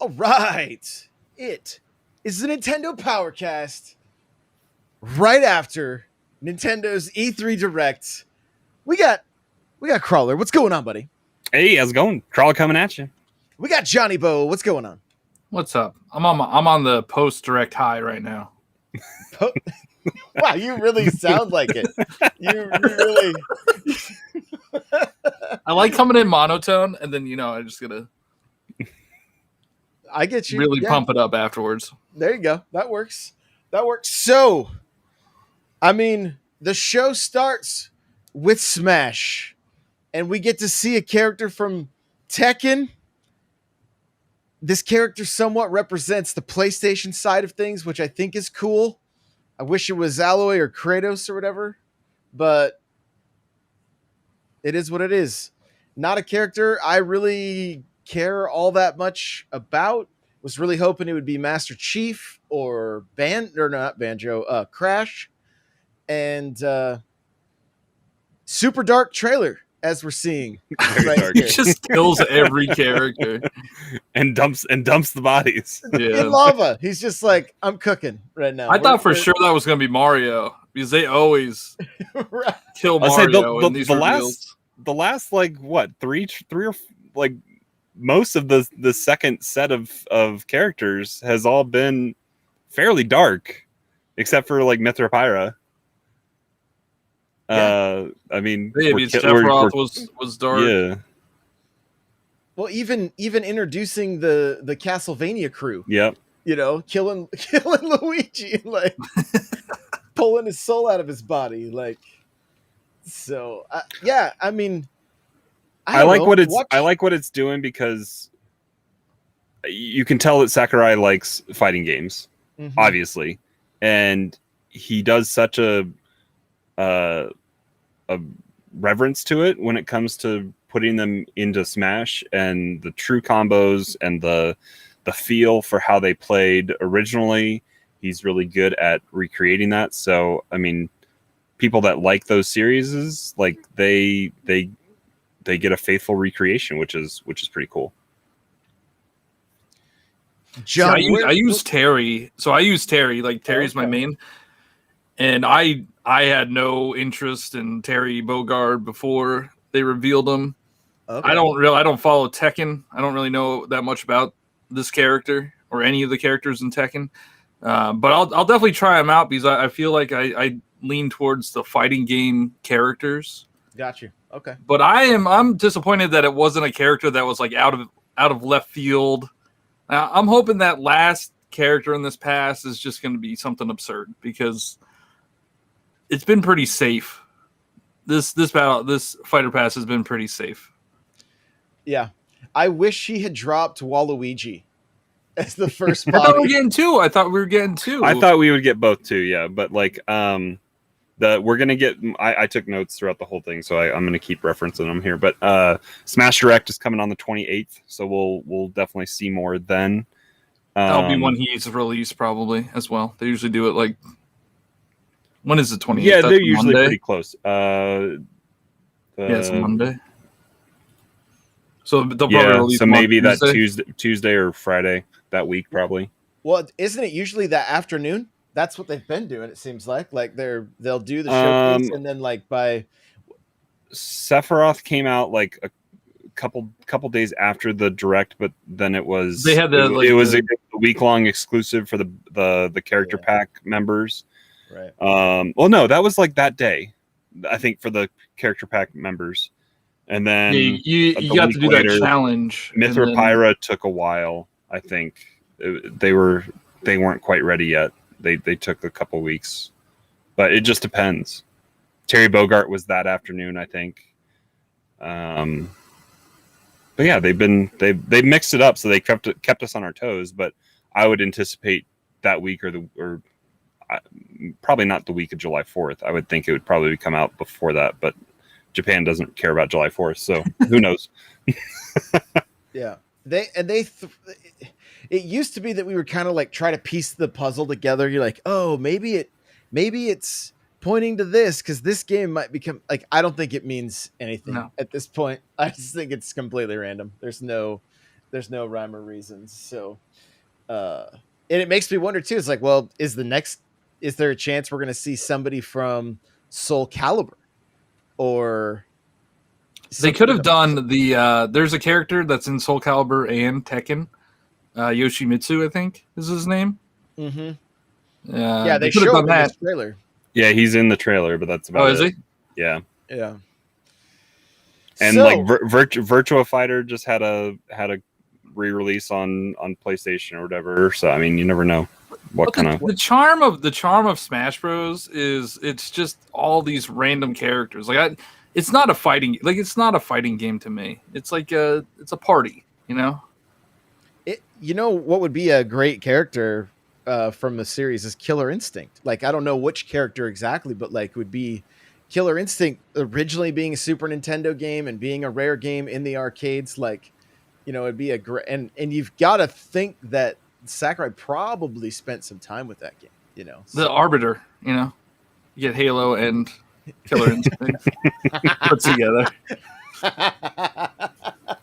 All right, it is the Nintendo Powercast. Right after Nintendo's E3 Direct, we got Crawler. What's going on, buddy? Hey, how's it going? Crawler coming at you. We got Johnny Bo. What's going on? What's up? I'm on the post direct high right now. Wow, you really sound like it. You really. I like coming in monotone, and then I just gotta. I get you. Really pump it up afterwards. There you go. That works. So, I mean, the show starts with Smash, and we get to see a character from Tekken. This character somewhat represents the PlayStation side of things, which I think is cool. I wish it was Aloy or Kratos or whatever, but it is what it is. Not a character I really care all that much about. Was really hoping it would be Master Chief or Crash, and super dark trailer as we're seeing. Right He just kills every character and dumps the bodies. Yeah. In lava. He's just like, I'm cooking right now. I thought for sure that was gonna be Mario because they always Right. kill I'll say Mario in these reveals. the last like what three or like most of the second set of characters has all been fairly dark, except for like Metroid. Yeah. I mean, Sephiroth was dark. Yeah. Well, even introducing the Castlevania crew. Yep. Killing Luigi, like pulling his soul out of his body, like. So yeah, I mean, I like what it's doing because you can tell that Sakurai likes fighting games, obviously, and he does such a reverence to it when it comes to putting them into Smash and the true combos and the feel for how they played originally. He's really good at recreating that. So, I mean, people that like those series, like they get a faithful recreation, which is pretty cool. John, I use Terry. So I use Terry. Like Terry's my main, and I had no interest in Terry Bogard before they revealed him. Okay. I don't follow Tekken. I don't really know that much about this character or any of the characters in Tekken. But I'll definitely try him out because I feel like I lean towards the fighting game characters. Got you. Okay. But I'm disappointed that it wasn't a character that was like out of left field. I'm hoping that last character in this pass is just going to be something absurd because it's been pretty safe. This fighter pass has been pretty safe. Yeah. I wish he had dropped Waluigi as the first body. I thought we were getting two. I thought we would get both too, yeah. But like we're gonna get I took notes throughout the whole thing, so I'm gonna keep referencing them here. But Smash Direct is coming on the 28th, so we'll definitely see more then. That'll be when he's released probably as well. They usually do it like when is the 28th? Yeah, they're usually pretty close. It's a Monday. So they'll probably release so maybe that Tuesday or Friday that week, probably. Well, isn't it usually that afternoon? That's what they've been doing. It seems like they'll do the showcase and then like by Sephiroth came out like a couple days after the direct, but then it was a week-long exclusive for the character pack members. Right. Well, no, that was like that day, I think, for the character pack members. And then you got to do that challenge. Metroid took a while. I think they weren't quite ready yet. They took a couple weeks. but it just depends. Terry Bogard was that afternoon, I think. But yeah, they mixed it up, so they kept us on our toes. But I would anticipate that week or probably not the week of July 4th. I would think it would probably come out before that, but Japan doesn't care about July 4th, so who knows? Yeah, it used to be that we would kind of like try to piece the puzzle together. You're like, oh, maybe it's pointing to this because this game might become like. I don't think it means anything at this point. I just think it's completely random. There's no rhyme or reason. So, and it makes me wonder too. It's like, well, is there a chance we're going to see somebody from Soul Calibur, or they could have done the? There's a character that's in Soul Calibur and Tekken. Yoshimitsu, I think, is his name. Mm-hmm. Yeah, they could have done that in this trailer. Yeah, he's in the trailer, but that's about it. Oh, is he? Yeah. Yeah. And so, like Virtua Fighter just had a re-release on PlayStation or whatever. So I mean, you never know what kind of the charm of Smash Bros is it's just all these random characters. Like it's not a fighting game to me. It's like it's a party, you know. You know what would be a great character from the series is Killer Instinct. Like, I don't know which character exactly, but like would be Killer Instinct originally being a Super Nintendo game and being a rare game in the arcades. Like, you know, it'd be a great, and you've got to think that Sakurai probably spent some time with that game, you know. So. The Arbiter, you know, you get Halo and Killer Instinct put together.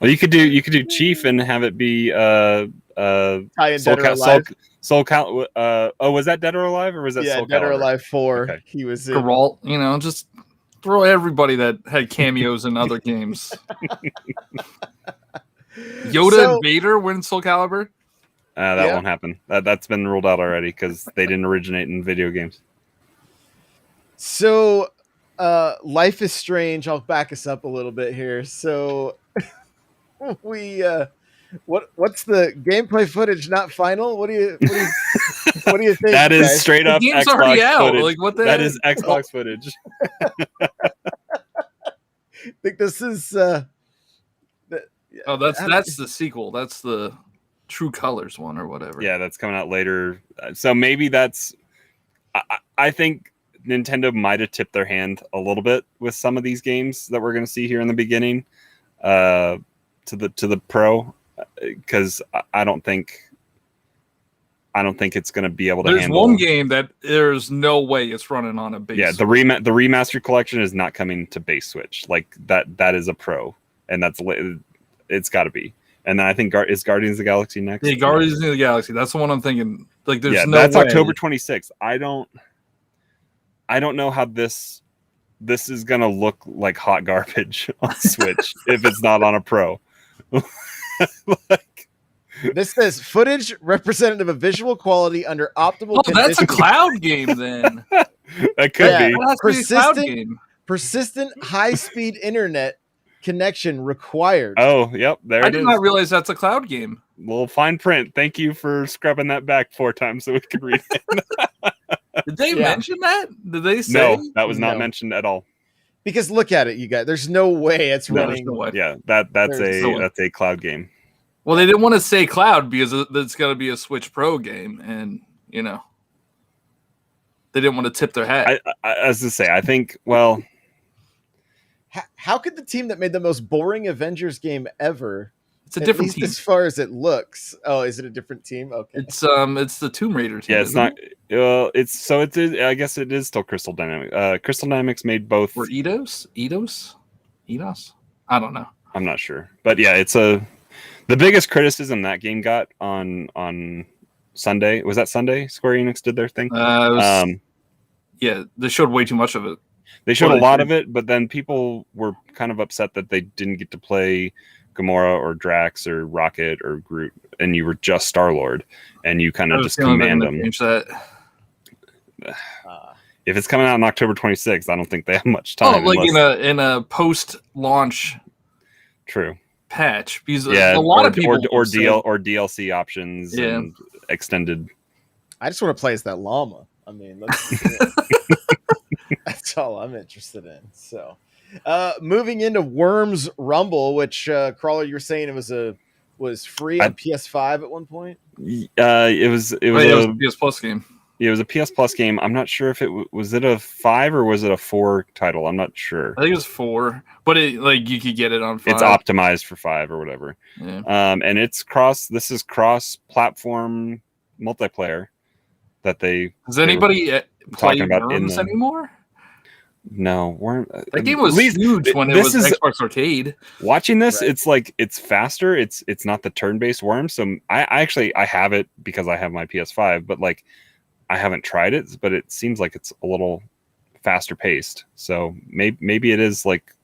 Well, you could do Chief and have it be Soul Cal. Was that Dead or Alive or was that Soul Dead Calibur? or Alive 4? Okay. He was in. Geralt, you know, just throw everybody that had cameos in other games. Yoda and Vader win Soul Calibur. That won't happen. That's been ruled out already because they didn't originate in video games. So, Life is Strange. I'll back us up a little bit here. So, we what's the gameplay footage not final? What do you think? That is guys? Straight up Xbox already out. Footage. Like what that is Xbox footage. I think this is that's the sequel. That's the True Colors one or whatever. Yeah, that's coming out later. So maybe that's I think Nintendo might have tipped their hand a little bit with some of these games that we're going to see here in the beginning to the Pro, because I don't think it's going to be able to. There's one game that there's no way it's running on a base. Yeah, the remastered collection is not coming to base Switch. Like that is a Pro, and it's got to be. And then I think is Guardians of the Galaxy next. Yeah, Guardians of the Galaxy. That's the one I'm thinking. Like, there's no that's way. October 26th. I don't know how this is gonna look like hot garbage on Switch if it's not on a Pro. Like, this says footage representative of visual quality under optimal conditions. That's a cloud game then. That could be. Persistent high-speed internet connection required. Oh, yep. There it is. I did not realize that's a cloud game. Little fine print. Thank you for scrubbing that back 4 times so we could read it. Did they mention that? Did they say? No, that was not mentioned at all. Because look at it, you guys. There's no way it's running. No way. Yeah, that's a cloud game. Well, they didn't want to say cloud because it's got to be a Switch Pro game, and you know they didn't want to tip their hat. As to say, I think. Well, how could the team that made the most boring Avengers game ever? It's a different team as far as it looks. Oh, is it a different team? Okay, it's the Tomb Raider team. Yeah, it's not. I guess it is still Crystal Dynamics. Crystal Dynamics made both. Or Eidos? I don't know. I'm not sure, but yeah, it's the biggest criticism that game got on Sunday. Was that Sunday? Square Enix did their thing. Yeah, they showed way too much of it. They showed a lot of it, but then people were kind of upset that they didn't get to play Gamora or Drax or Rocket or Groot, and you were just Star-Lord, and you kind of just command them. If it's coming out on October 26th, I don't think they have much time. Oh, like in a post-launch patch, because a lot of people or DLC options and extended. I just want to play as that llama. I mean, That's all I'm interested in. So, moving into Worms Rumble, which Crawler, you were saying it was free on PS5 at one point. It was a PS Plus game. It was a PS Plus game. I'm not sure if it was it a 5 or was it a 4 title. I'm not sure. I think it was 4, but you could get it on 5. It's optimized for 5 or whatever. Yeah. And it's cross-platform multiplayer that they. Does anybody play about Worms anymore? No, that game was huge when it was Xbox Arcade. Watching this, right. It's faster. It's not the turn-based Worms. So I have it because I have my PS5, but like. I haven't tried it, but it seems like it's a little faster paced. So maybe it is like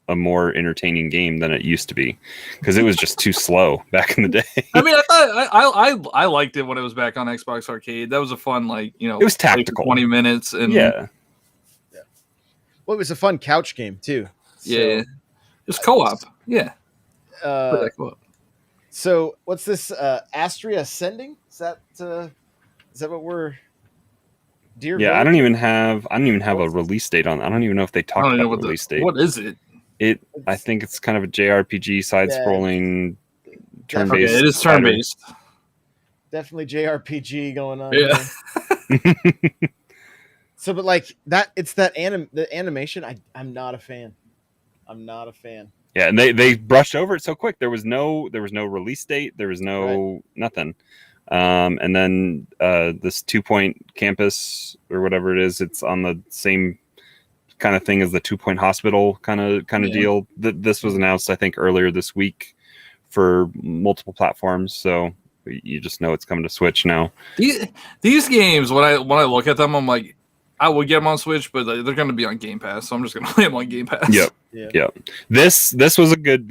a more entertaining game than it used to be because it was just too slow back in the day. I mean, I liked it when it was back on Xbox Arcade. That was a fun, it was tactical. 20 minutes and yeah. Well, it was a fun couch game too. So, yeah, it was co-op. Yeah. So what's this? Astria Ascending? Is that what we're? Dear yeah, Lord? I don't even have a release date on. I don't even know if they talked about the release date. What is it? I think it's kind of a JRPG side-scrolling turn-based. Okay, it is turn-based. Definitely JRPG going on. Yeah. So, but like that, it's that the animation. I'm not a fan. Yeah, and they brushed over it so quick. There was no release date. There was no nothing. And then this 2 Point Campus or whatever it is, it's on the same kind of thing as the 2 Point Hospital kind of deal. This was announced, I think, earlier this week for multiple platforms. So you just know it's coming to Switch now. These games, when I look at them, I'm like, I would get them on Switch, but they're going to be on Game Pass, so I'm just going to play them on Game Pass. Yep. This was a good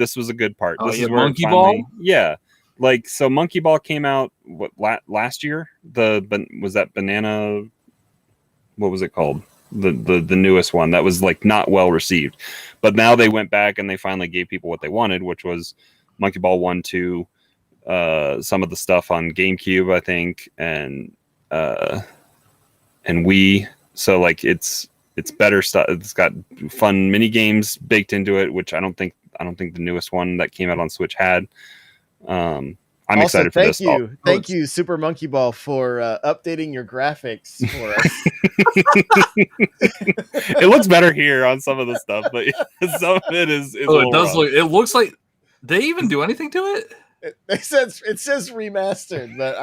part. Oh, this is where Monkey Ball. Yeah. Like, so Monkey Ball came out last year? Was that Banana? What was it called? The newest one that was like not well received, but now they went back and they finally gave people what they wanted, which was Monkey Ball 1, 2, some of the stuff on GameCube, I think, and Wii. So like it's better stuff. It's got fun mini games baked into it, which I don't think the newest one that came out on Switch had. I'm also excited for this. Thank you, Super Monkey Ball, for updating your graphics for us. It looks better here on some of the stuff, but some of it is. It does look. It looks like they even do anything to it. It says remastered, but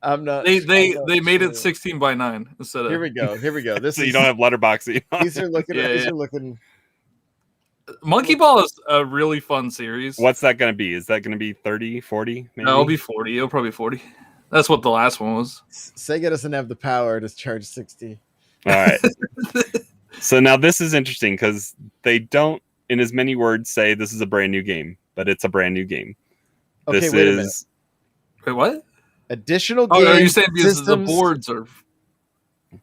I'm not. They made it 16:9 instead of. Here we go. So you don't have letterboxing. These are looking. These are looking. Monkey Ball is a really fun series. What's that going to be? Is that going to be 30, 40? Maybe? No, it'll be 40. It'll probably be 40. That's what the last one was. Sega doesn't have the power to charge 60. All right. So now this is interesting because they don't, in as many words, say this is a brand new game, but it's a brand new game. Okay, this wait is. A minute. Wait, what? Additional games. Are you saying because the boards are?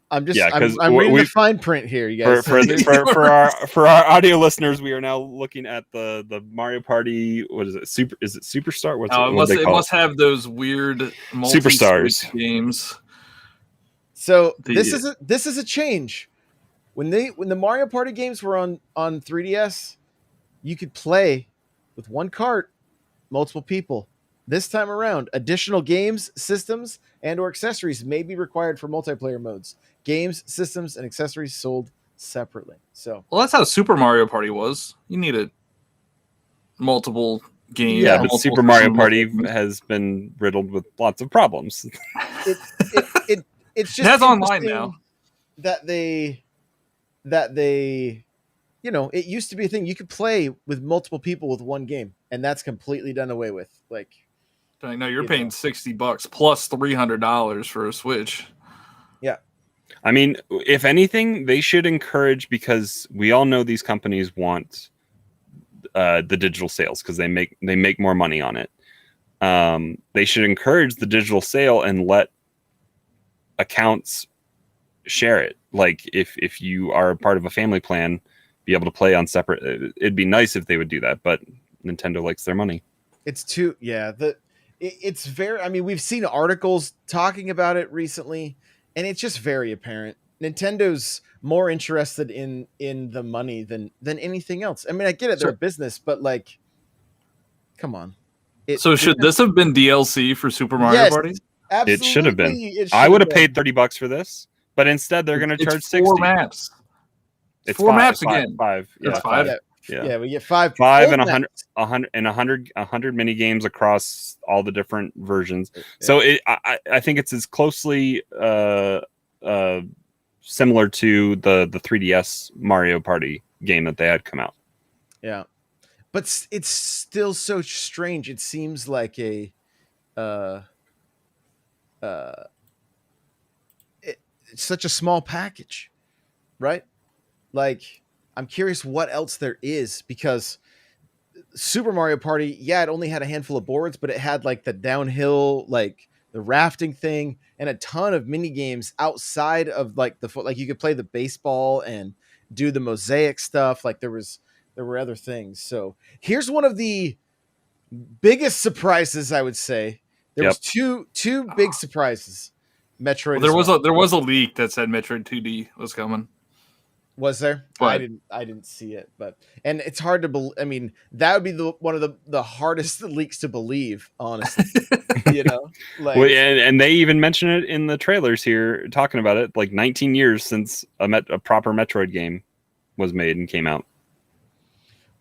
I'm reading the fine print here, you guys. For our audio listeners, we are now looking at the Mario Party. What is it? Is it Superstar? It must have those weird Superstars games. So this is a change. When the Mario Party games were on 3DS, you could play with one cart, multiple people. This time around, additional games, systems, and/or accessories may be required for multiplayer modes. Games, systems, and accessories sold separately. So, well, that's how Super Mario Party was. You needed multiple games. Yeah, but Super Mario Party has been riddled with lots of problems. It's just that's online now. That they, it used to be a thing. You could play with multiple people with one game, and that's completely done away with. Like. No, you're paying $60 plus $300 for a Switch. Yeah. I mean, if anything, they should encourage, because we all know these companies want the digital sales because they make more money on it. They should encourage the digital sale and let accounts share it. Like if you are a part of a family plan, be able to play on separate. It'd be nice if they would do that, but Nintendo likes their money. It's very, I mean, we've seen articles talking about it recently, and it's just very apparent. Nintendo's more interested in the money than anything else. I mean, I get it, they're a business, but like, come on. So should this have been DLC for Super Mario Party? Absolutely. It should have been. I would have paid $30 for this, but instead they're going to charge 60. 4 maps. It's four five, maps five, again. Five. It's Yeah, five. Yeah, we get five and maps. 100 mini games across all the different versions. Yeah. So I think it's as closely similar to the 3DS Mario Party game that they had come out. Yeah, but it's still so strange. It seems like it's such a small package, right? Like, I'm curious what else there is, because Super Mario Party, yeah, it only had a handful of boards, but it had like the downhill, like the rafting thing, and a ton of mini games outside of like like you could play the baseball and do the mosaic stuff. Like there were other things. So here's one of the biggest surprises, I would say. There was two big surprises. Metroid. Well, there was a leak that said Metroid 2D was coming. Was there? But I didn't see it, and it's hard to believe. I mean, that would be one of the hardest leaks to believe, honestly. You know, like, well, and they even mention it in the trailers here, talking about it. Like 19 years since a proper Metroid game was made and came out.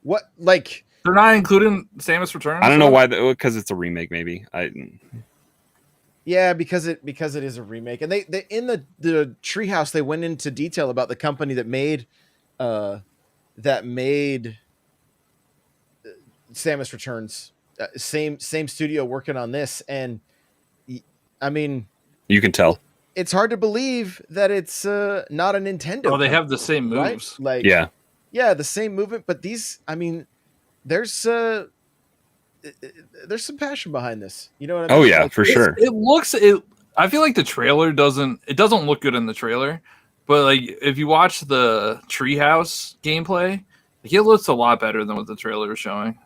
What, like, they're not including Samus Returns? I don't know why, because it's a remake, maybe. Yeah, because it is a remake, and they in the treehouse they went into detail about the company that made Samus Returns, same studio working on this, and I mean, you can tell it's hard to believe that it's not a Nintendo. Oh, they have the same moves, right? Like, yeah, the same movement, but these, I mean, there's some passion behind this. You know what I mean? Oh yeah, like, for sure. I feel like the trailer doesn't look good in the trailer, but like if you watch the Treehouse gameplay, like, it looks a lot better than what the trailer is showing.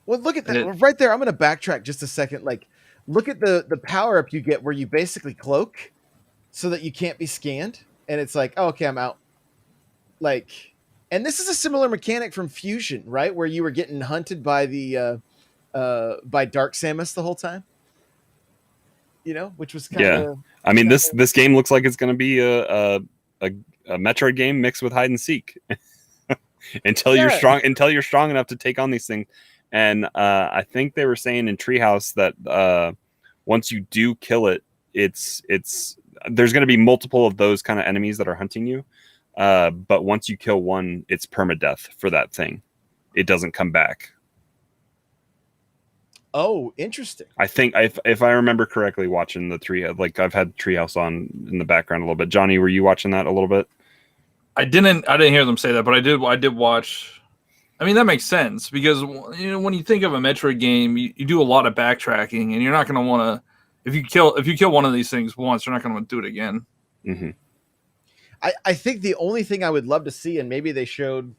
Well, look at that right there. I'm going to backtrack just a second. Like, look at the power up you get where you basically cloak so that you can't be scanned, and it's like, oh, okay, I'm out. Like, and this is a similar mechanic from Fusion, right? Where you were getting hunted by by Dark Samus the whole time, you know, which was kind of. I mean, this game looks like it's going to be a Metroid game mixed with hide and seek until you're strong enough to take on these things. And I think they were saying in Treehouse that once you do kill it, it's there's going to be multiple of those kind of enemies that are hunting you. But once you kill one, it's permadeath for that thing. It doesn't come back. Oh, interesting. I think if I remember correctly, watching the like I've had Treehouse on in the background a little bit. Johnny, were you watching that a little bit? I didn't hear them say that, but I did watch. I mean, that makes sense because, you know, when you think of a Metroid game, you do a lot of backtracking, and you're not going to want to. If you kill one of these things once, you're not going to do it again. Mm-hmm. I think the only thing I would love to see, and maybe they showed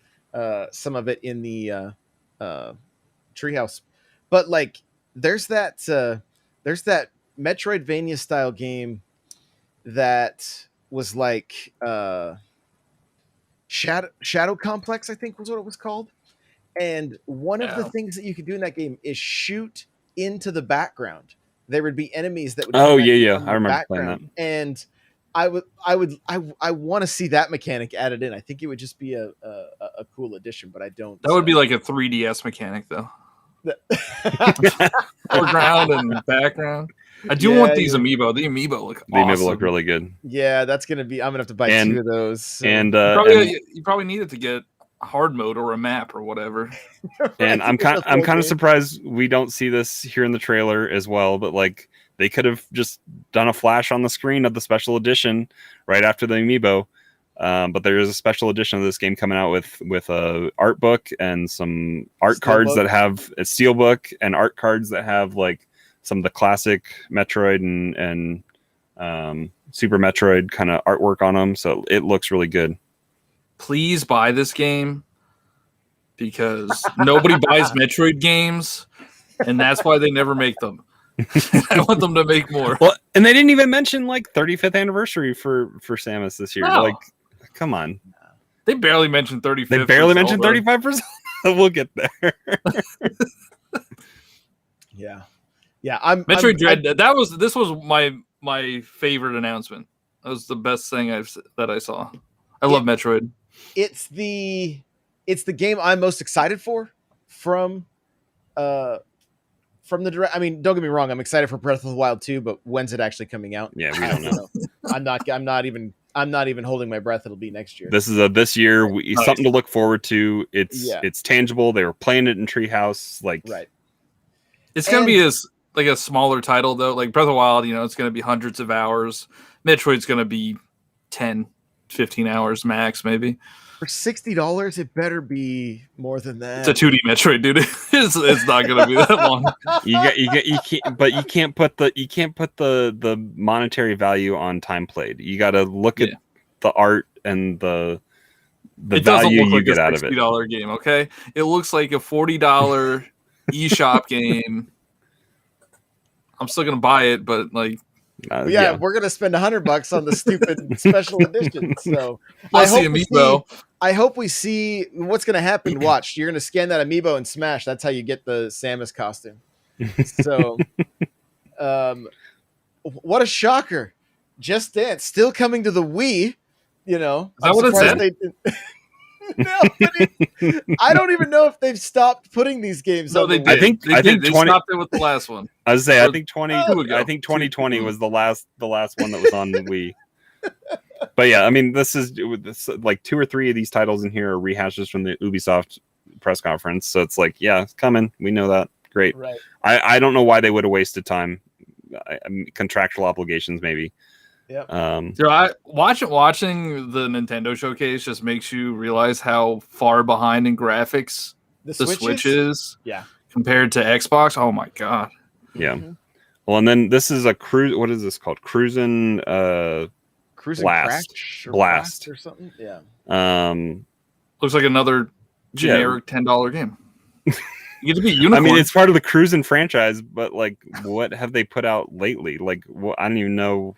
some of it in the Treehouse, but like there's that Metroidvania style game that was like Shadow Complex, I think was what it was called. And one of the things that you could do in that game is shoot into the background. There would be enemies that would. Oh yeah, I remember playing that. And I want to see that mechanic added in. I think it would just be a cool addition, but I don't. That would be like a 3DS mechanic, though. Foreground and background. I do want these amiibo. The amiibo look awesome. The amiibo look really good. Yeah, that's gonna be. I'm gonna have to buy 2 of those. So. And you probably need it to get hard mode or a map or whatever. And I'm kind of surprised we don't see this here in the trailer as well. But like, they could have just done a flash on the screen of the special edition right after the amiibo. But there is a special edition of this game coming out with a art book and some art cards that have a steel book and art cards that have like some of the classic Metroid and Super Metroid kind of artwork on them. So it looks really good. Please buy this game because nobody buys Metroid games, and that's why they never make them. I want them to make more. Well, and they didn't even mention like 35th anniversary for Samus this year. No. Like, come on. They barely mentioned 35th. They barely mentioned 35%. We'll get there. Yeah. I'm Metroid Dread. This was my favorite announcement. That was the best thing that I saw. I love Metroid. It's the game I'm most excited for from the direct. I mean, don't get me wrong, I'm excited for Breath of the Wild 2, but when's it actually coming out? Yeah, we don't know. I'm not even holding my breath. It'll be next year. This is this year. Nice. Something to look forward to. It's tangible. They were playing it in Treehouse. Like, right. It's gonna be a smaller title though. Like Breath of the Wild, it's gonna be hundreds of hours. Metroid's gonna be 10, 15 hours max, maybe. For $60, it better be more than that. It's a 2D Metroid, dude. It's not gonna be that long. you can't put the monetary value on time played. You got to look at the art and the value you get out of it. It doesn't look like a $60 game, okay? It looks like a $40 eShop game. I'm still gonna buy it, but like, we're gonna spend $100 on the stupid special edition. So plus the amiibo. I hope we see what's gonna happen. Watch, you're gonna scan that amiibo and smash. That's how you get the Samus costume. So, what a shocker! Just Dance still coming to the Wii. Is that what it said? No, I don't even know if they've stopped putting these games. No, they did. I think they 20, stopped it with the last one. I was say I think 2020 was the last one that was on the Wii. But yeah, I mean, this like 2 or 3 of these titles in here are rehashes from the Ubisoft press conference. So it's like, yeah, it's coming. We know that. Great. Right. I don't know why they would have wasted time. Contractual obligations, maybe. Yeah. Watching the Nintendo showcase just makes you realize how far behind in graphics the Switch is. Yeah. Compared to Xbox. Oh my god. Yeah. Mm-hmm. Well, and then this is a cruise. What is this called? Cruising Blast or something. Yeah. Looks like another generic $10 game. You get to be Unicorn. I mean, it's part of the Cruising franchise, but like, what have they put out lately? Like, I don't even know.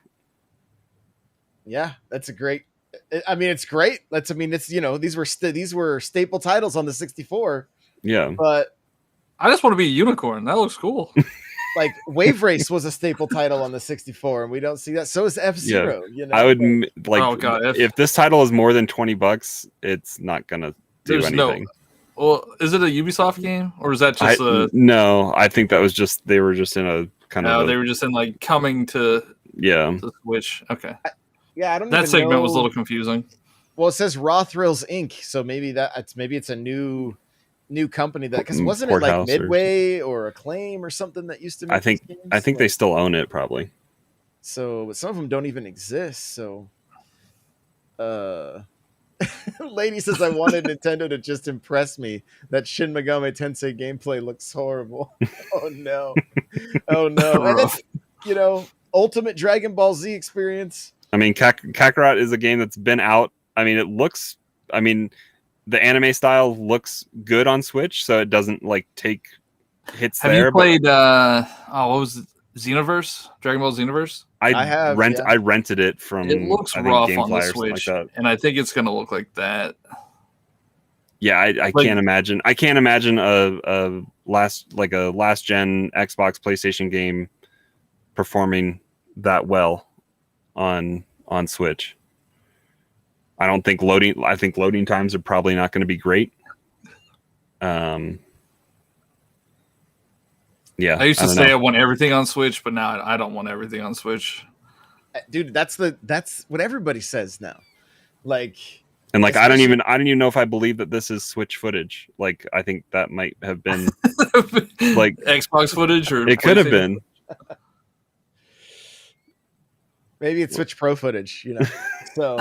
Yeah, that's a great. I mean, it's great. It's these were staple titles on the 64. Yeah, but I just want to be a unicorn. That looks cool. Like Wave Race was a staple title on the 64, and we don't see that. So is F-Zero. Yeah. I would like. Oh god, if this title is more than $20, it's not gonna do anything. Well, is it a Ubisoft game or is that just No, I think that was just they were just in a kind of. No, they were just in like coming to the Switch. Okay. I don't. That segment was a little confusing. Well, it says Raw Thrills Inc. So maybe it's a new company that because wasn't it like Midway or Acclaim or something that used to make these games? I think they still own it probably. So, but some of them don't even exist. So, lady says I wanted Nintendo to just impress me. That Shin Megami Tensei gameplay looks horrible. Oh no, oh no, and then, Ultimate Dragon Ball Z experience. I mean, Kakarot is a game that's been out. I mean, it looks. I mean, the anime style looks good on Switch, so it doesn't like take hits. Have you played? What was it? Xenoverse? Dragon Ball Xenoverse? I have. I rented it from. It looks rough on the Switch, and I think it's going to look like that. Yeah, I can't imagine. I can't imagine a last gen Xbox PlayStation game performing that well on Switch. I don't think loading. I think loading times are probably not going to be great. Yeah, I used to say I want everything on Switch, but now I don't want everything on Switch. Dude, that's what everybody says now. Like, and like I don't even know if I believe that this is Switch footage. Like, I think that might have been like Xbox footage, or it could have been. Maybe it's Switch Pro footage, So,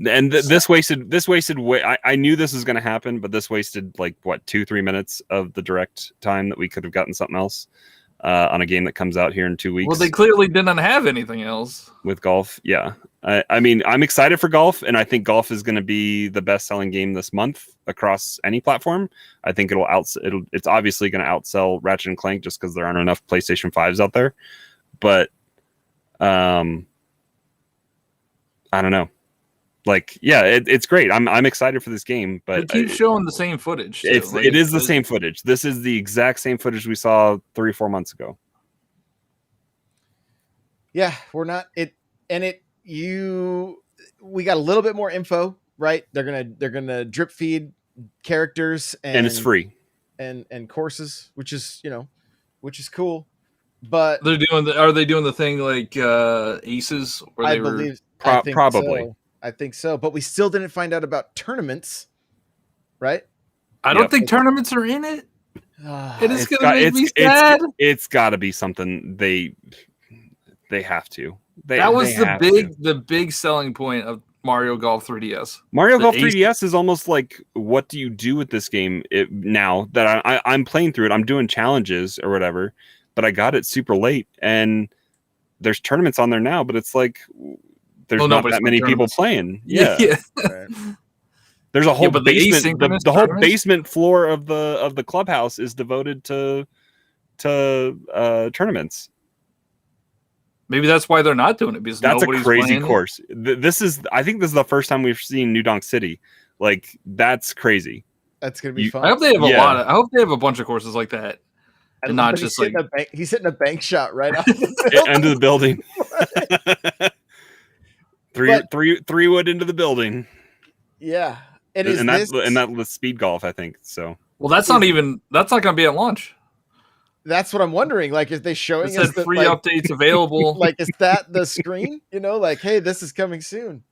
and this wasted way. I knew this was going to happen, but this wasted like 2-3 minutes of the direct time that we could have gotten something else on a game that comes out here in 2 weeks. Well, they clearly didn't have anything else with golf. Yeah, I mean, I'm excited for golf, and I think golf is going to be the best-selling game this month across any platform. I think it's obviously going to outsell Ratchet and Clank just because there aren't enough PlayStation 5s out there. But I don't know. Like, yeah, it's great. I'm excited for this game, but it keeps showing the same footage. Too. It is the same footage. This is the exact same footage we saw 3-4 months ago. Yeah, we're not it, and we got a little bit more info, right? They're gonna drip feed characters and it's free and courses, which is cool. But are they doing the thing like Aces? Where I they believe probably. So. I think so, but we still didn't find out about tournaments, right? I don't think tournaments are in it. It is going to make me sad. It's got to be something they have to. That was the big selling point of Mario Golf 3DS. Mario Golf 3DS is almost like, what do you do with this game now that I'm playing through it? I'm doing challenges or whatever, but I got it super late, and there's tournaments on there now, but it's like there's not that many people playing. Yeah. Right. There's a whole basement. The whole basement floor of the clubhouse is devoted to tournaments. Maybe that's why they're not doing it, because that's a crazy course. I think this is the first time we've seen New Donk City. Like, that's crazy. That's gonna be fun. I hope they have I hope they have a bunch of courses like that, and not just like he's hitting a bank shot right out into the building. three wood into the building. Yeah, and that was speed golf, I think. So that's not going to be at launch. That's what I'm wondering. Like, is they showing us free updates available? Like, is that the screen? Like, hey, this is coming soon.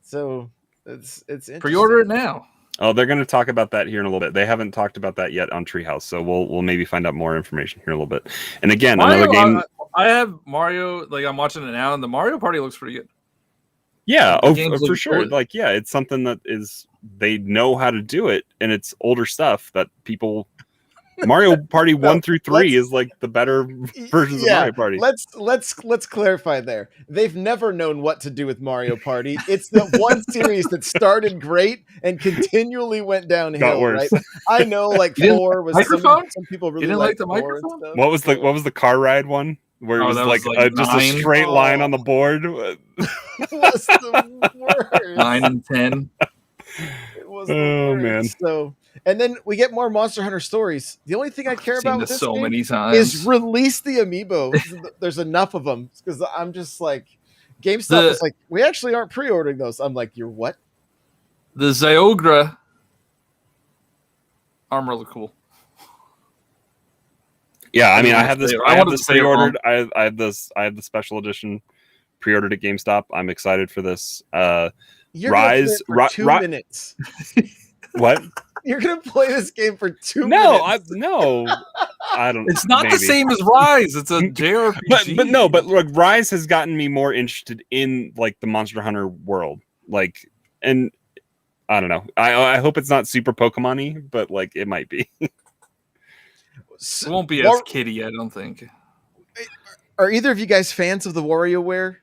So it's interesting. Pre-order it now. Oh, they're going to talk about that here in a little bit. They haven't talked about that yet on Treehouse, so we'll maybe find out more information here in a little bit. And again, another game. I have Mario. Like, I'm watching it now, and the Mario Party looks pretty good. Yeah, for sure. Like, yeah, it's something that they know how to do it, and it's older stuff that people. Mario Party 1 through 3 is like the better versions of Mario Party. Let's clarify there. They've never known what to do with Mario Party. It's the one series that started great and continually went downhill. Right? I know, like 4 was some people really didn't like the 4 microphone. What was the car ride one where it was like just a straight line on the board? It was the worst. 9 and 10. It was the worst. Man. So. And then we get more Monster Hunter stories. The only thing I care about with this game many times is release the amiibo. There's enough of them, because I'm just like, GameStop is like, we actually aren't pre-ordering those. I'm like, you're what? The Zyogre armor look cool. Yeah, I mean, I have this pre-ordered. I have the special edition pre-ordered at GameStop. I'm excited for this. You're Rise for 2 minutes. What? You're gonna play this game for 2 minutes? No, I don't. It's not the same as Rise. It's a JRPG. but look, Rise has gotten me more interested in like the Monster Hunter world. Like, and I don't know. I hope it's not super Pokemon-y, but like it might be. It won't be as kiddie, I don't think. Are either of you guys fans of the WarioWare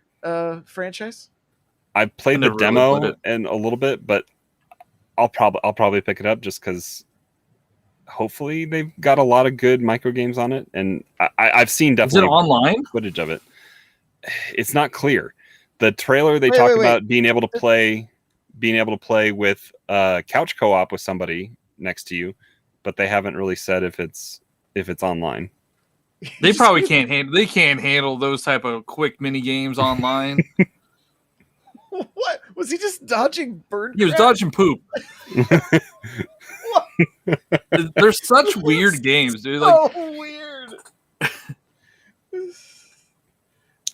franchise? I played the demo and a little bit, but I'll probably pick it up just because hopefully they've got a lot of good micro games on it, and I've seen definitely online footage of it. It's not clear. The trailer they talk about being able to play with couch co-op with somebody next to you, but they haven't really said if it's online. They probably can't handle those type of quick mini games online. What was he just dodging bird? He was dodging poop. They're such weird games, dude. So weird.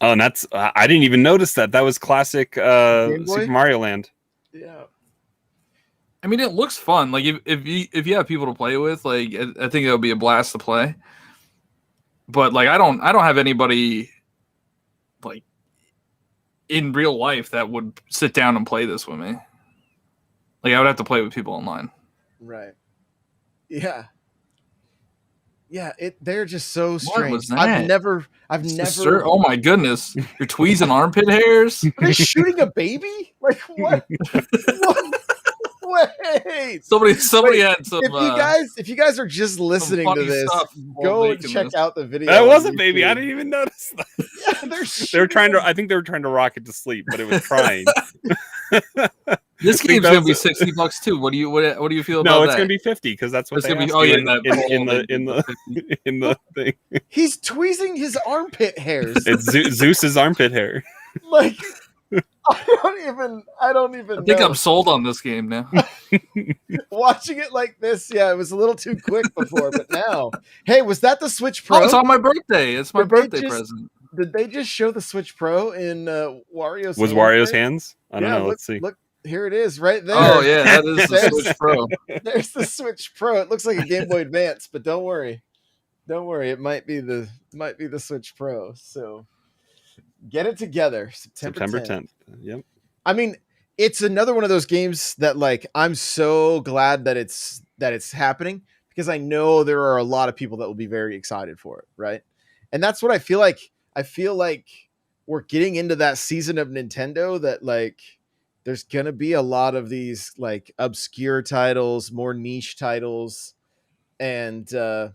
Oh, and that's I didn't even notice that. That was classic Super Mario Land. Yeah. I mean, it looks fun. Like if you have people to play with, like I think it'll be a blast to play. But like I don't have anybody like in real life that would sit down and play this with me. Like I would have to play with people online. Right. Yeah. they're just so What strange. was that? I've never. Oh my goodness! You're tweezing armpit hairs. Are they shooting a baby? Like what? What? Wait. Somebody Wait, had some. If you guys are just listening to funny this, stuff while go and making check this. out the video. That on was a baby. I YouTube. didn't even notice that. Yeah, They were trying to. I think they were trying to rock it to sleep, but it was trying. This game's gonna be $60 too. What do you feel about that? No, it's gonna be 50 because that's what It's they gonna be. asked Oh you yeah, in the thing. He's tweezing his armpit hairs. It's Zeus's armpit hair. Like I don't even I think know. I'm sold on this game now. Watching it like this, it was a little too quick before, but now, hey, was that the Switch Pro? Oh, it's on my birthday. It's my Did they birthday just- present. Did they just show the Switch Pro in Wario's? Was hand Wario's there? hands? I don't know. Let's see. Look, here it is, right there. Oh yeah, that is the There's- Switch Pro. There's the Switch Pro. It looks like a Game Boy Advance, but don't worry, it might be the Switch Pro. So get it together, September 10th. Yep. I mean, it's another one of those games that like I'm so glad that it's happening because I know there are a lot of people that will be very excited for it, right? And that's what I feel like. I feel like we're getting into that season of Nintendo that like there's going to be a lot of these like obscure titles, more niche titles. And I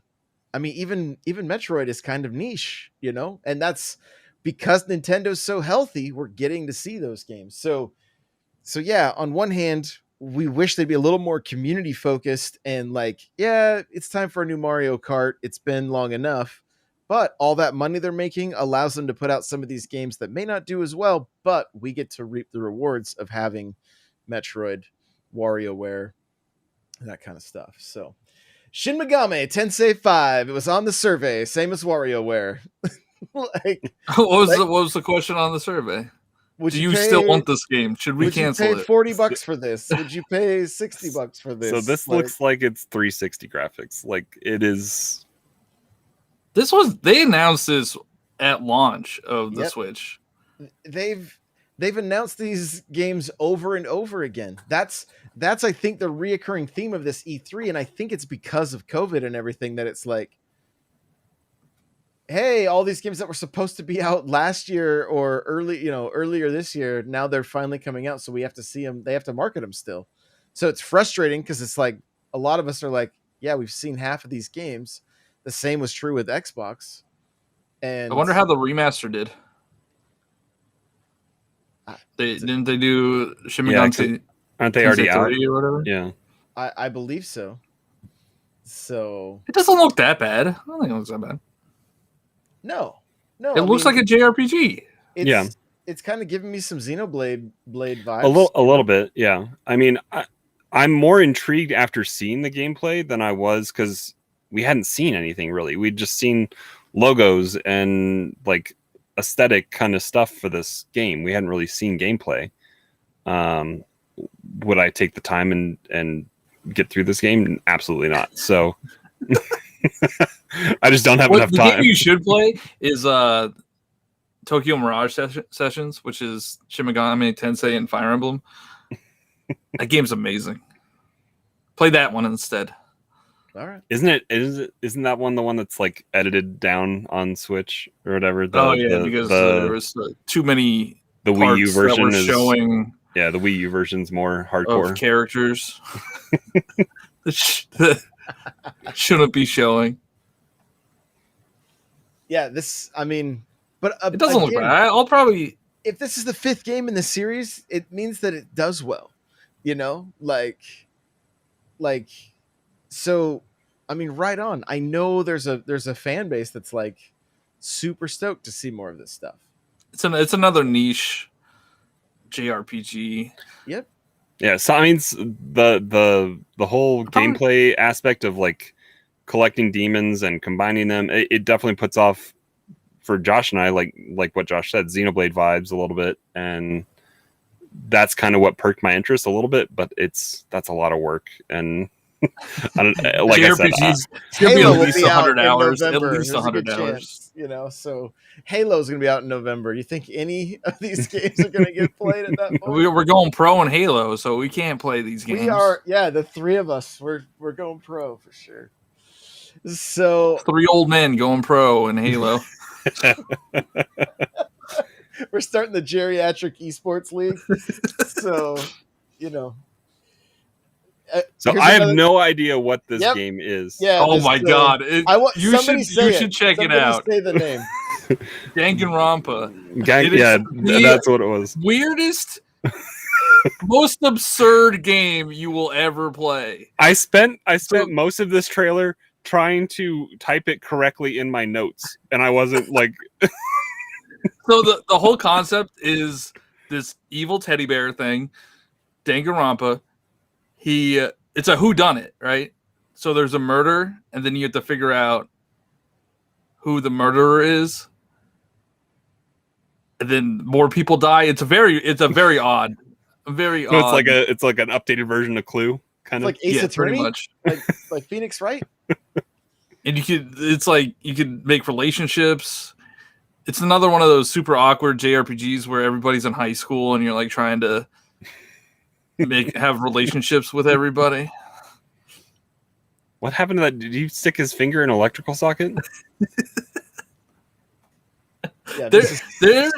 mean even Metroid is kind of niche, you know? And that's because Nintendo's so healthy, we're getting to see those games. So yeah, on one hand, we wish they'd be a little more community focused and like, yeah, it's time for a new Mario Kart. It's been long enough. But all that money they're making allows them to put out some of these games that may not do as well, but we get to reap the rewards of having Metroid, WarioWare, that kind of stuff. So, Shin Megami Tensei 5. It was on the survey, same as WarioWare. Like, what was the question on the survey? Do you still want this game? Should we cancel it? it? $40 for this? Would you pay $60 for this? So this looks like it's 360 graphics. Like it is. They announced this at launch of the Switch. They've announced these games over and over again. That's I think the reoccurring theme of this E3, and I think it's because of COVID and everything that it's like, hey, all these games that were supposed to be out last year or earlier this year, now they're finally coming out, so we have to see them. They have to market them still. So it's frustrating because it's like a lot of us are like, yeah, we've seen half of these games. The same was true with Xbox. And I wonder how the remaster did. Didn't they do Shin Megami? Aren't they already out? Or whatever? Yeah, I believe so. So it doesn't look that bad. I don't think it looks that bad. No. It looks like a JRPG. It's kind of giving me some Xenoblade vibes. A little bit. Yeah. I mean, I'm more intrigued after seeing the gameplay than I was because we hadn't seen anything really. We'd just seen logos and like aesthetic kind of stuff for this game. We hadn't really seen gameplay. Would I take the time and get through this game? Absolutely not. So I just don't have enough time. The game you should play is Tokyo Mirage Sessions, which is Shin Megami Tensei and Fire Emblem. That game's amazing. Play that one instead. All right. Isn't that one the one that's like edited down on Switch or whatever? Because there was too many. The Wii U version is showing. Yeah, the Wii U version's more hardcore. Of characters that shouldn't be showing. Yeah, this. I mean, but it doesn't look bad. I'll probably. If this is the 5th game in the series, it means that it does well. You know, like. So, I mean, right on. I know there's a fan base that's like super stoked to see more of this stuff. It's another niche JRPG. Yep. Yeah. So I mean, the whole gameplay aspect of like collecting demons and combining them, it definitely puts off for Josh and I, like what Josh said, Xenoblade vibes a little bit, and that's kind of what perked my interest a little bit. But that's a lot of work and. I don't, like JRPGs, I said, it's gonna be at least 100 hours. At least 100 hours. You know, so Halo's gonna be out in November. You think any of these games are gonna get played at that point? We're going pro in Halo, so we can't play these games. We are, the 3 of us. We're going pro for sure. So 3 old men going pro in Halo. we're starting the geriatric esports league. So, you know. So Here's I have another- no idea what this Yep. game is. Yeah. Oh my god! I want you somebody should say you it. should check Somebody it out. Say the name. Danganronpa. Gang, It is yeah, the that's what it was. Weirdest, most absurd game you will ever play. I spent most of this trailer trying to type it correctly in my notes, and I wasn't like. So the whole concept is this evil teddy bear thing, Danganronpa. It's a whodunit, right? So there's a murder, and then you have to figure out who the murderer is, and then more people die. It's a very odd, very So odd. it's like an updated version of Clue, kind It's of. like Ace Attorney, pretty much. like Phoenix Wright. And it's like you could make relationships. It's another one of those super awkward JRPGs where everybody's in high school and you're like trying to have relationships with everybody. What happened to that? Did you stick his finger in an electrical socket? Yeah, There's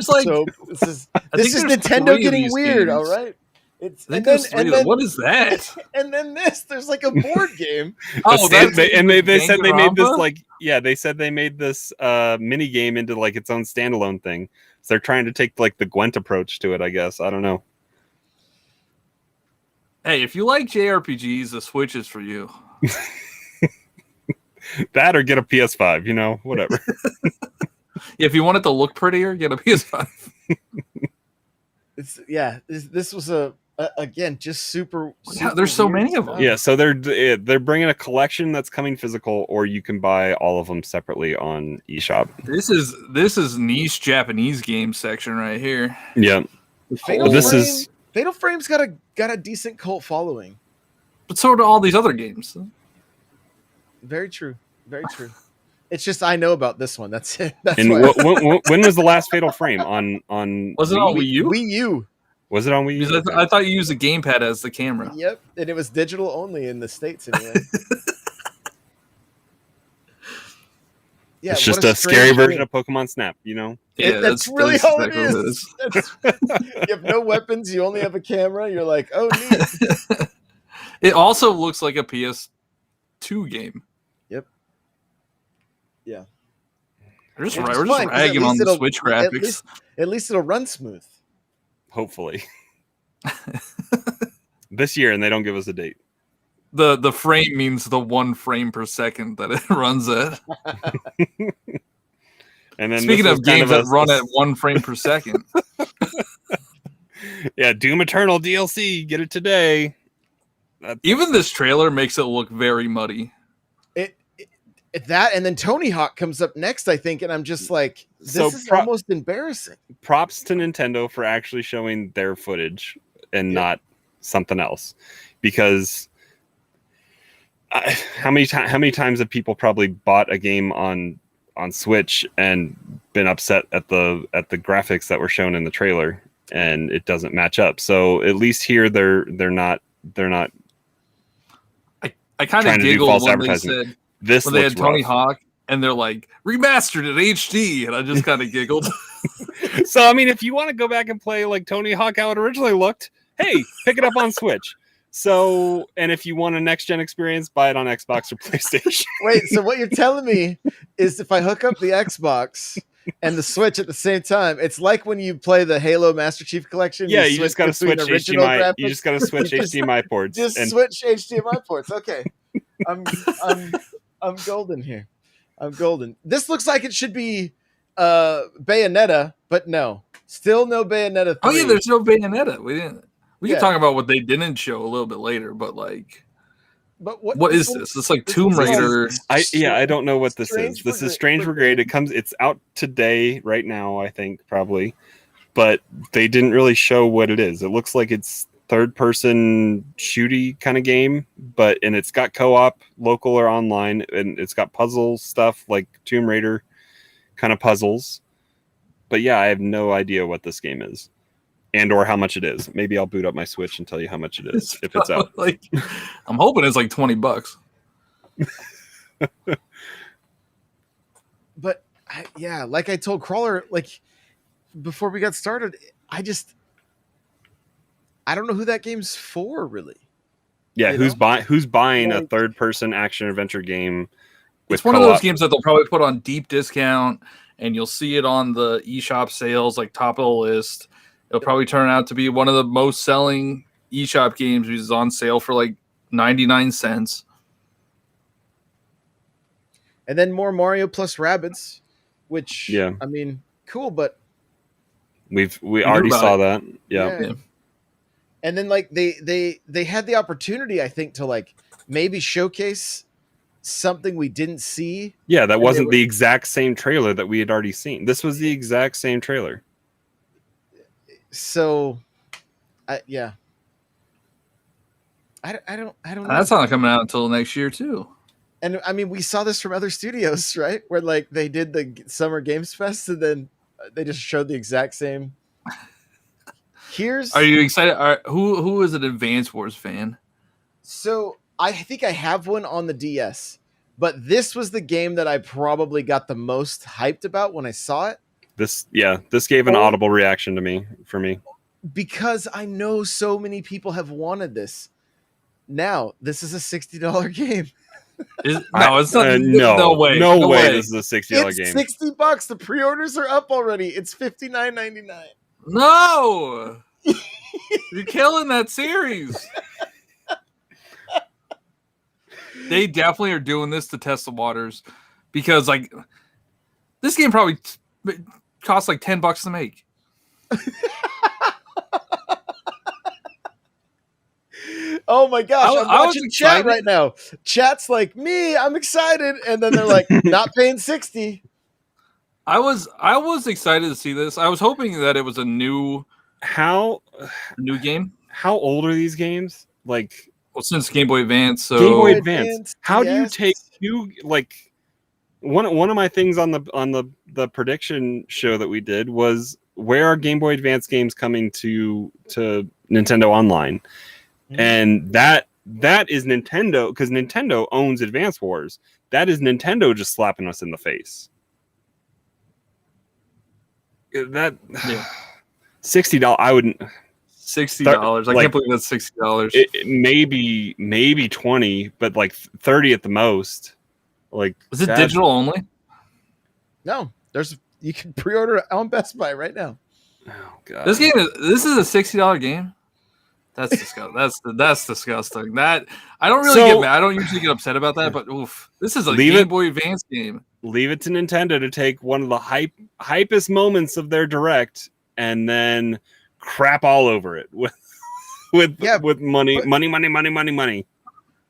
like this is there's Nintendo 3 of getting these weird. games. All right. It's I think there's 3 of them. What is that? And then there's like a board game. They said they made this Danganronpa? like they said they made this mini game into like its own standalone thing. So they're trying to take like the Gwent approach to it, I guess. I don't know. Hey, if you like JRPGs, the Switch is for you. That or get a PS5, whatever. If you want it to look prettier, get a PS5. This was again just super. Yeah, there's so many of them. Yeah, so they're bringing a collection that's coming physical, or you can buy all of them separately on eShop. This is niche Japanese game section right here. Yeah, Fatal Frame's got a decent cult following. But so do all these other games. Very true. Very true. It's just I know about this one. That's it. That's and why. when was the last Fatal Frame on? Was it on Wii U? Wii U. Was it on Wii U? Because I thought you used the gamepad as the camera. Yep, and it was digital only in the States anyway. Yeah, it's just a scary version of Pokemon Snap, Yeah, that's really all it exactly is. You have no weapons. You only have a camera. You're like, oh, neat. It also looks like a PS2 game. Yep. Yeah. We're just Which is fine, 'cause at ragging least on the it'll- Switch graphics. At least it'll run smooth. Hopefully. This year, and they don't give us a date. The frame means the 1 frame per second that it runs at. And then Speaking of games that run at 1 frame per second. Yeah, Doom Eternal DLC, get it today. Even this trailer makes it look very muddy. That and then Tony Hawk comes up next, I think, and I'm just like, this is almost embarrassing. Props to Nintendo for actually showing their footage and not something else, because how many times have people probably bought a game on Switch and been upset at the graphics that were shown in the trailer and it doesn't match up? So at least here they're not. I kind of giggled when they said this when they had Tony rough. Hawk and they're like remastered in HD, and I just kind of giggled. So I mean, if you want to go back and play like Tony Hawk how it originally looked, hey, pick it up on Switch. So, and if you want a next gen experience, buy it on Xbox or PlayStation. Wait, so what you're telling me is if I hook up the Xbox and the Switch at the same time, it's like when you play the Halo Master Chief Collection. Yeah, you just got to switch original HDMI. graphics. You just got to switch HDMI ports. Switch HDMI ports. Okay, I'm golden here. I'm golden. This looks like it should be Bayonetta, but no, still no Bayonetta 3. Oh yeah, there's no Bayonetta. We Yeah. can talk about what they didn't show a little bit later, but like, But what is this? It's like Tomb Raider. I don't know what this is. Strange This is Brigade. Strange Brigade. It's out today, right now, I think, probably. But they didn't really show what it is. It looks like it's third-person shooty kind of game, and it's got co-op, local or online, and it's got puzzle stuff like Tomb Raider kind of puzzles. But yeah, I have no idea what this game is. And or how much it is. Maybe I'll boot up my Switch and tell you how much it is if it's out. Like, I'm hoping it's like $20. But like I told Crawler, like before we got started, I don't know who that game's for, really. Yeah, who's buying a Like, third-person action adventure game? It's one of those games that they'll probably put on deep discount, and you'll see it on the eShop sales, like top of the list. It'll probably turn out to be one of the most selling eShop games, which is on sale for like 99 cents. And then more Mario plus Rabbids, which I mean, cool, but we already saw that. Yeah. And then like they had the opportunity, I think, to like maybe showcase something we didn't see. Yeah, that wasn't the exact same trailer that we had already seen. This was the exact same trailer. So, I don't know. That's not coming out until next year too. And I mean, we saw this from other studios, right? Where like they did the Summer Games Fest, and then they just showed the exact same. Are you excited? Who is an Advance Wars fan? So I think I have one on the DS, but this was the game that I probably got the most hyped about when I saw it. This gave an audible reaction for me. Because I know so many people have wanted this. Now, this is a $60 game. It's not. No way. This is a $60 game. It's $60. The pre-orders are up already. It's $59.99. No, you're killing that series. They definitely are doing this to test the waters, because like this game probably costs like $10 to make. Oh my gosh, I'm watching chat right now. Chat's like, me, I'm excited. And then they're like, not paying $60. I was excited to see this. I was hoping that it was a new game. How old are these games? Like, well, since Game Boy Advance. So Game Boy Advance. How do you take like one of my things on the prediction show that we did was, where are Game Boy Advance games coming to Nintendo Online? And that is Nintendo, because Nintendo owns Advance Wars. That is Nintendo just slapping us in the face. That $60. I wouldn't. $60. I can't believe that's $60. Maybe 20, but like 30 at the most. Like, is it digital only? No, you can pre-order it on Best Buy right now. Oh god, this is a $60 game. That's disgusting. That's disgusting. That I don't really get mad. I don't usually get upset about that, but oof, this is a Game Boy Advance game. Leave it to Nintendo to take one of the hypest moments of their direct and then crap all over it with money.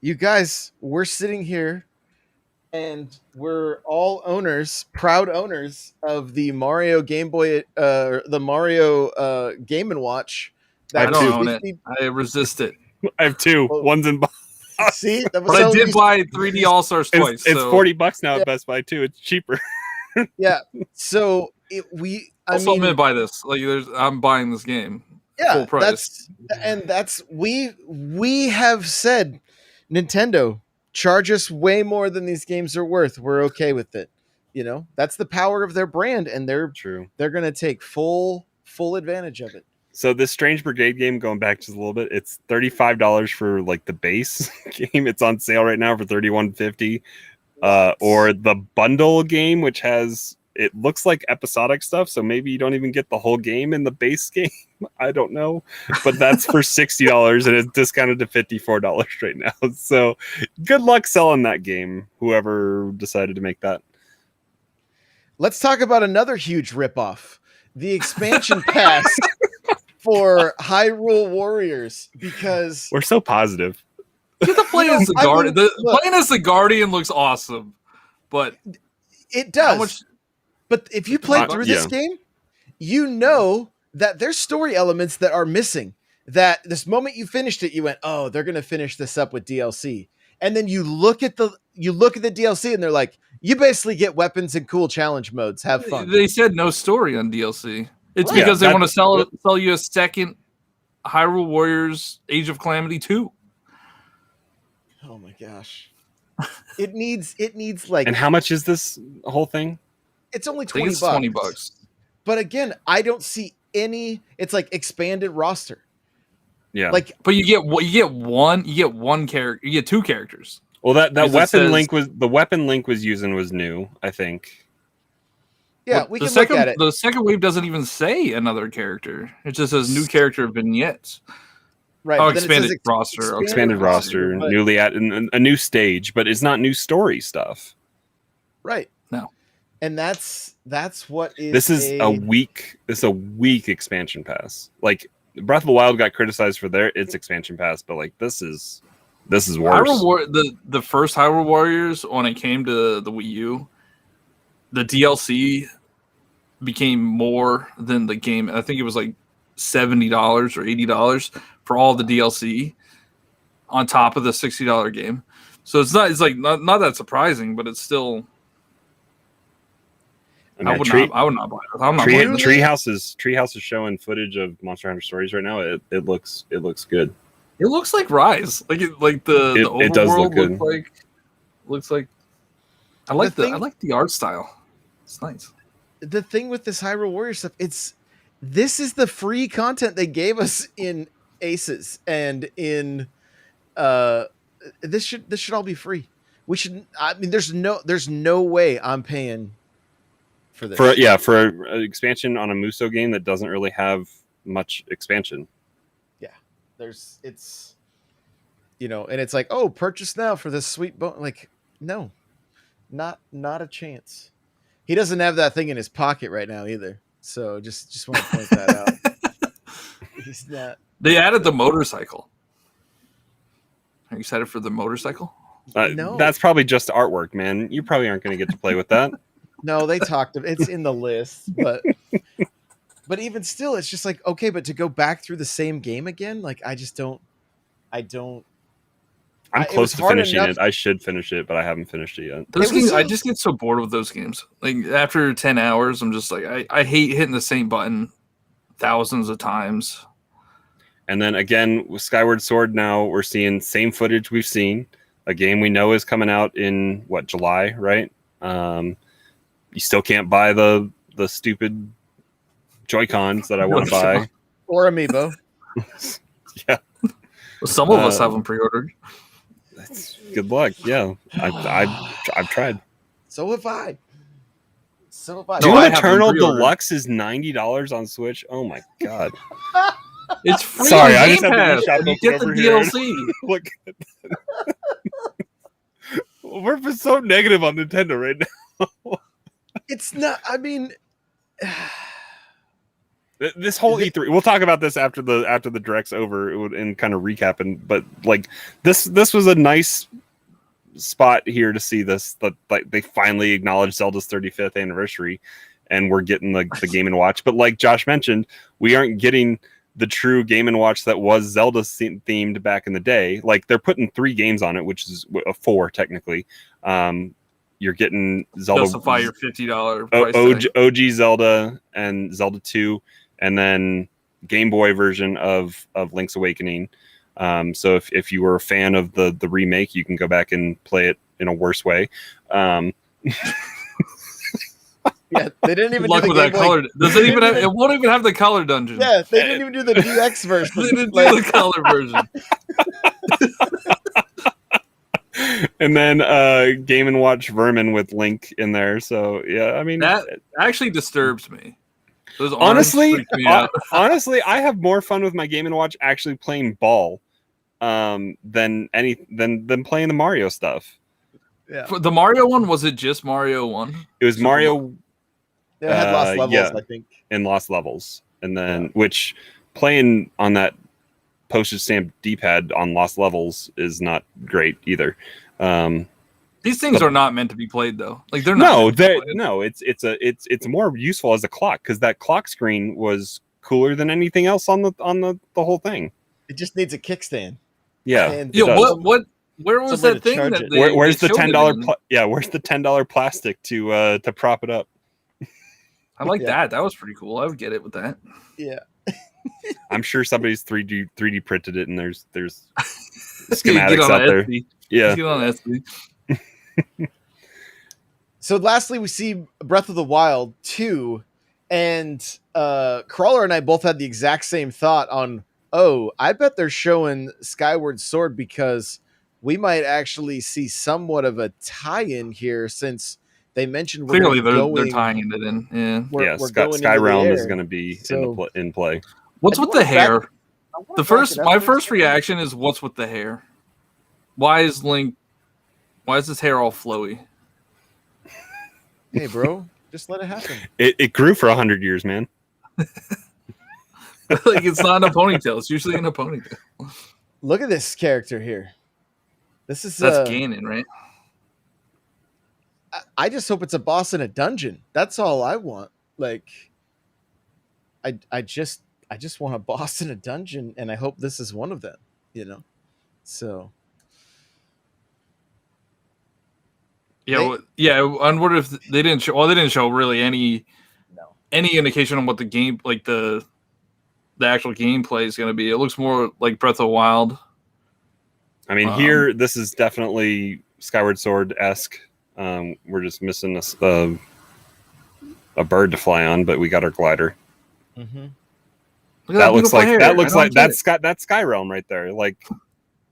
You guys, we're sitting here and we're all proud owners of the Mario Game Boy, the Mario Game & Watch. I don't own it. I resist it. I have two. One's in box. See, but I did buy 3D All Stars twice. It's $40 now at Best Buy too. It's cheaper. Yeah. So I'm gonna buy this. Like, I'm buying this game. Yeah, full price. We have said, Nintendo, charge us way more than these games are worth. We're okay with it. You know, that's the power of their brand, and they're gonna take full advantage of it. So this Strange Brigade game, going back just a little bit, it's $35 for like the base game. It's on sale right now for $31.50. Or the bundle game, which it looks like episodic stuff, so maybe you don't even get the whole game in the base game. I don't know, but that's for $60 and it's discounted to $54 right now. So good luck selling that game, whoever decided to make that. Let's talk about another huge ripoff: the expansion pass for Hyrule Warriors, because we're so positive. Get to play as the Guardian. Playing as the Guardian looks awesome, but it does. But if you play through this game, you know that there's story elements that are missing. That this moment you finished it, you went, "Oh, they're gonna finish this up with DLC." And then you look at the DLC, and they're like, "You basically get weapons and cool challenge modes. Have fun." They said no story on DLC. It's because they want to sell you a second Hyrule Warriors Age of Calamity 2. Oh my gosh. It needs like, And how much is this whole thing? it's only I think $20. it's $20. But again, I don't see any. It's like expanded roster. Yeah. Like, But you get one character. You get two characters. Well, that Because it weapon says- link was the weapon link was using was new, I think. yeah, Well, we the can second, look at it. The second wave doesn't even say another character. It just says new character vignettes. Right. Oh, but then it says expanded roster. Okay. Expanded roster, but- newly added a new stage, but it's not new story stuff. Right. No. And that's what is. This is a weak expansion pass. Like Breath of the Wild got criticized for its expansion pass, but like this is worse. The first Hyrule Warriors, when it came to the Wii U, the DLC became more than the game. I think it was like $70 or $80 for all the DLC on top of the $60 game. So it's not that surprising, but it's still. I would not buy it. I'm not buying it. Treehouse is showing footage of Monster Hunter Stories right now. It looks good. It looks like Rise. The overworld it does look good. Looks like. I like the art style. It's nice. The thing with this Hyrule Warriors stuff, this is the free content they gave us in Aces and in this should all be free. We should. I mean, there's no way I'm paying for this. For an expansion on a Muso game that doesn't really have much expansion. Yeah, it's and it's like, oh, purchase now for this sweet like, no, not a chance. He doesn't have that thing in his pocket right now either. So just want to point that out. He's not. They added the motorcycle. Are you excited for the motorcycle? No. That's probably just artwork, man. You probably aren't going to get to play with that. No, they talked. It's in the list, but even still, it's just like, okay, but to go back through the same game again, like I don't. I'm close to finishing it. I should finish it, but I haven't finished it yet. Those games, I just get so bored with those games. Like after 10 hours, I'm just like, I hate hitting the same button thousands of times. And then again, with Skyward Sword, now we're seeing same footage we've seen. A game we know is coming out in July, right? You still can't buy the stupid Joy-Cons that I want to buy. Or Amiibo. Yeah. Well, some of us have them pre-ordered. Good luck. Yeah, I've tried. So have I. Doom Eternal Deluxe is $90 on Switch. Oh my god! It's free. Sorry, I just had to you get the DLC. Look, we're so negative on Nintendo right now. It's not. I mean, this whole E3. We'll talk about this after the direct's over and kind of recapping. But like this was a nice spot here to see this. That like they finally acknowledged Zelda's 35th anniversary, and we're getting the Game & Watch. But like Josh mentioned, we aren't getting the true Game & Watch that was Zelda themed back in the day. Like they're putting 3 games on it, which is 4 technically. You're getting Zelda. Justify your $50 price OG Zelda and Zelda 2, and then Game Boy version of Link's Awakening. So if you were a fan of the remake, you can go back and play it in a worse way. Yeah, they didn't even do the color. Does it even have? It won't even have the color dungeon. Yeah, they didn't even do the DX version. They didn't do the color version. And then Game & Watch Vermin with Link in there. So yeah, I mean that actually disturbs me. Those honestly, honestly, I have more fun with my Game & Watch actually playing ball than playing the Mario stuff. Yeah. For the Mario one, was it just Mario 1? It was Mario. It had lost levels, I think. And lost levels. And then, which playing on that postage stamp D-pad on lost levels is not great either. These things are not meant to be played, though. Like they're not. It's more useful as a clock because that clock screen was cooler than anything else on the whole thing. It just needs a kickstand. Yeah. Where was that thing that where's the $10 where's the $10 plastic to prop it up? I like that. That was pretty cool. I would get it with that. Yeah. I'm sure somebody's 3D printed it and there's schematics out there. Yeah. Get on Etsy. So lastly, we see Breath of the Wild 2, and Crawler and I both had the exact same thought on, oh, I bet they're showing Skyward Sword because we might actually see somewhat of a tie-in here, since they mentioned we're Clearly, going to be they're going. tying it in. Yeah. We're going into the Skyrealm air. is going to be So, in play. What's I with do the wanna back- hair? I wanna back it up My for a first second. reaction is, what's with the hair? Why is Link? Why is his hair all flowy? Hey, bro, just let it happen. It grew for 100 years, man. Like, it's not in a ponytail. It's usually in a ponytail. Look at this character here. This is That's Ganon, right? I just hope it's a boss in a dungeon. That's all I want. Like, I just want a boss in a dungeon, and I hope this is one of them. You know, so Yeah, I wonder if they didn't show. Well, they didn't show really any indication on what the game, like the actual gameplay is going to be. It looks more like Breath of the Wild. I mean, here this is definitely Skyward Sword esque. We're just missing a bird to fly on, but we got our glider. mm-hmm. That looks like that's Skyrealm right there. Like,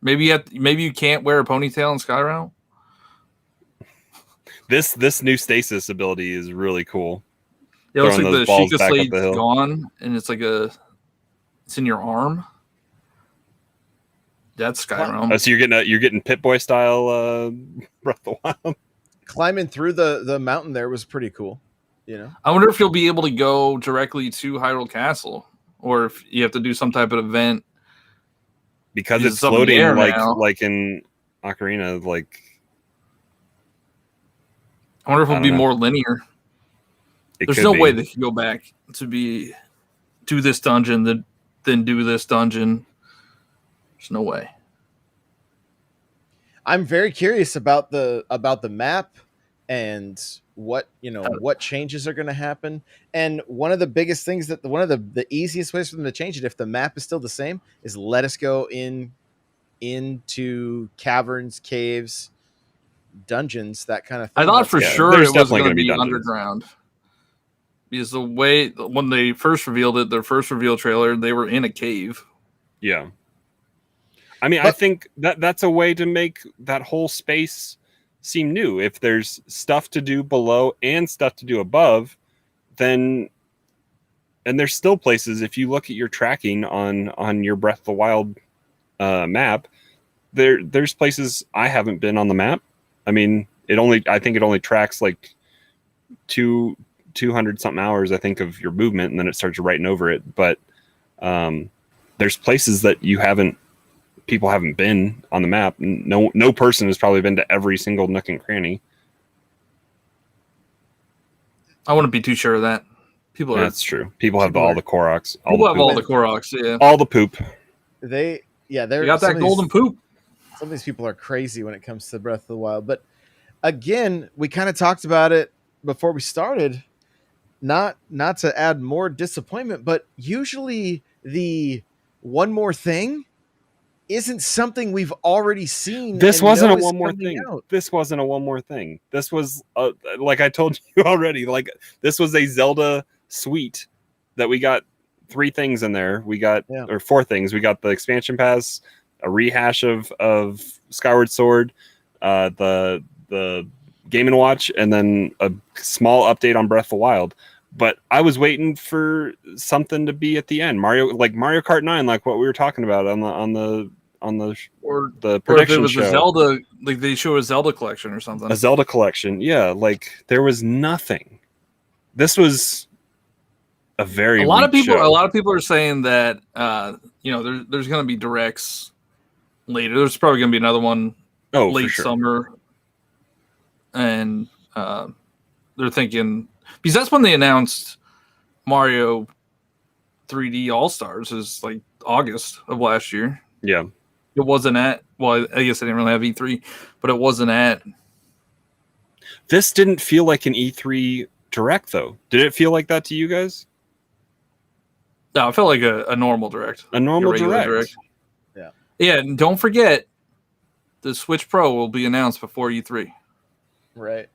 maybe you can't wear a ponytail in Skyrealm. This new stasis ability is really cool. Yeah, it looks Throwing like the those balls Sheikah back up Slade's the hill. gone, and it's like it's in your arm. That's Skyrealm. Oh, so you're getting Pip-Boy style Breath of the Wild. Climbing through the mountain there was pretty cool. You know, I wonder if you'll be able to go directly to Hyrule Castle, or if you have to do some type of event. Because it's up in the floating air now. like in Ocarina, like. I wonder if it'll be know. more linear. There's no way they can go back to do this dungeon then do this dungeon. There's no way. I'm very curious about the map and what changes are going to happen. And one of the biggest things one of the easiest ways for them to change it, if the map is still the same, is let us go into caverns, caves, dungeons, that kind of thing. I thought for sure it was going to be dungeons. underground. Because the way when they first revealed it, their first reveal trailer, they were in a cave. Yeah. I mean, I think that's a way to make that whole space seem new. If there's stuff to do below and stuff to do above, then and there's still places, if you look at your tracking on your Breath of the Wild map, there's places I haven't been on the map. I mean, I think it only tracks like 200 something hours, I think, of your movement, and then it starts writing over it. But there's places that people haven't been on the map. No person has probably been to every single nook and cranny. I wouldn't be too sure of that. That's true. People have all the Koroks. All the Koroks, yeah. All the poop. They got that golden poop. Some of these people are crazy when it comes to Breath of the Wild. But again, we kind of talked about it before we started. Not to add more disappointment, but usually the one more thing isn't something we've already seen. This wasn't a one more thing. This wasn't a one more thing. This was like I told you already. Like, this was a Zelda suite that we got 3 things in there. We got or 4 things. We got the expansion pass, a rehash of Skyward Sword, the Game & Watch, and then a small update on Breath of the Wild. But I was waiting for something to be at the end. Mario Kart 9, like what we were talking about on the prediction or if it was show. a Zelda, like they show a Zelda collection or something. A Zelda collection, yeah. Like, there was nothing. This was a very a lot of people. show. A lot of people are saying that there's going to be directs later. There's probably going to be another one late summer, and they're thinking, because that's when they announced Mario 3D All Stars is like August of last year. Yeah. It wasn't at, well, I guess I didn't really have E3, but it wasn't at. This didn't feel like an E3 direct, though. Did it feel like that to you guys? No, it felt like a normal direct. A normal direct. Yeah. Yeah, and don't forget, the Switch Pro will be announced before E3. Right.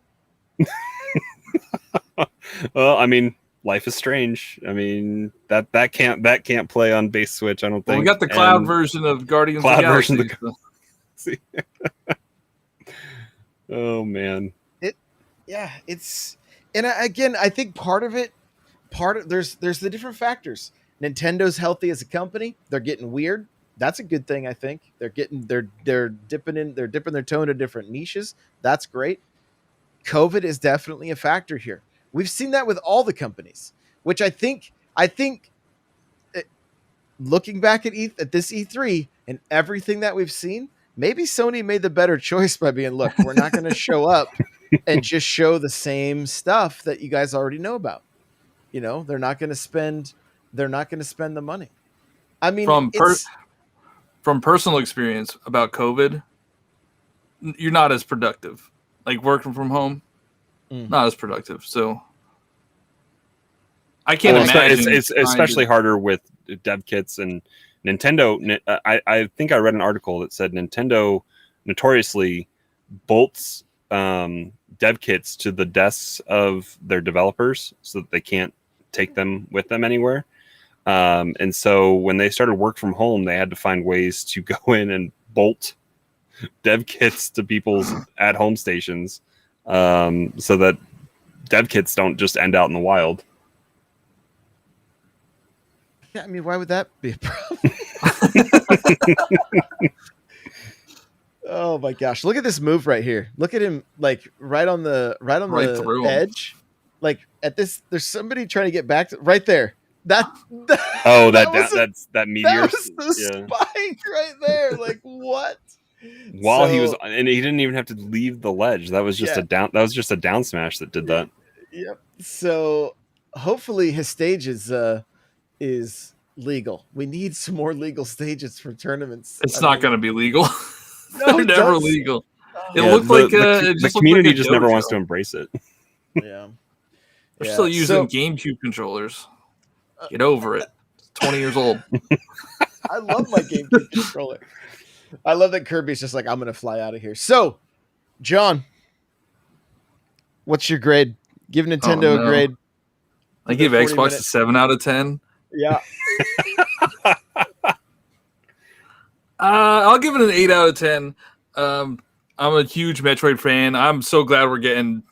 Well, I mean, Life is Strange. I mean, that can't play on base Switch, I don't Well, think. we got the cloud And version of Guardians of the cloud Galaxy. version of the Oh man. Yeah, it's and again, I think there's the different factors. Nintendo's healthy as a company. They're getting weird. That's a good thing, I think. They're dipping their toe into different niches. That's great. COVID is definitely a factor here. We've seen that with all the companies, which I think looking back at this E3 and everything that we've seen, maybe Sony made the better choice by being, look, we're not going to show up and just show the same stuff that you guys already know about. You know, they're not going to spend the money. I mean, From personal experience about COVID, you're not as productive. Like working from home, not as productive. So I can't imagine. It's especially harder with dev kits and Nintendo. I think I read an article that said Nintendo notoriously bolts dev kits to the desks of their developers so that they can't take them with them anywhere. And so when they started work from home, they had to find ways to go in and bolt dev kits to people's at-home stations, so that dev kits don't just end out in the wild. Yeah, I mean, why would that be a problem? Oh my gosh! Look at this move right here. Look at him, like right on the edge, like at this. There's somebody trying to get back to right there. That meteor. That was the spike right there. Like what? While he was, and he didn't even have to leave the ledge. That was just a down smash that did that. Yep. So hopefully his stage is legal. We need some more legal stages for tournaments. It's not going to be legal. No, they're never legal. It Yeah, looked like the community just never wants to embrace it. Yeah. They're still using GameCube controllers. Get over it. It's 20 years old. I love my GameCube controller. I love that Kirby's just like, I'm going to fly out of here. So, John, what's your grade? Give Nintendo a grade. I give Xbox a 7 out of 10. Yeah. I'll give it an 8 out of 10. I'm a huge Metroid fan. I'm so glad we're getting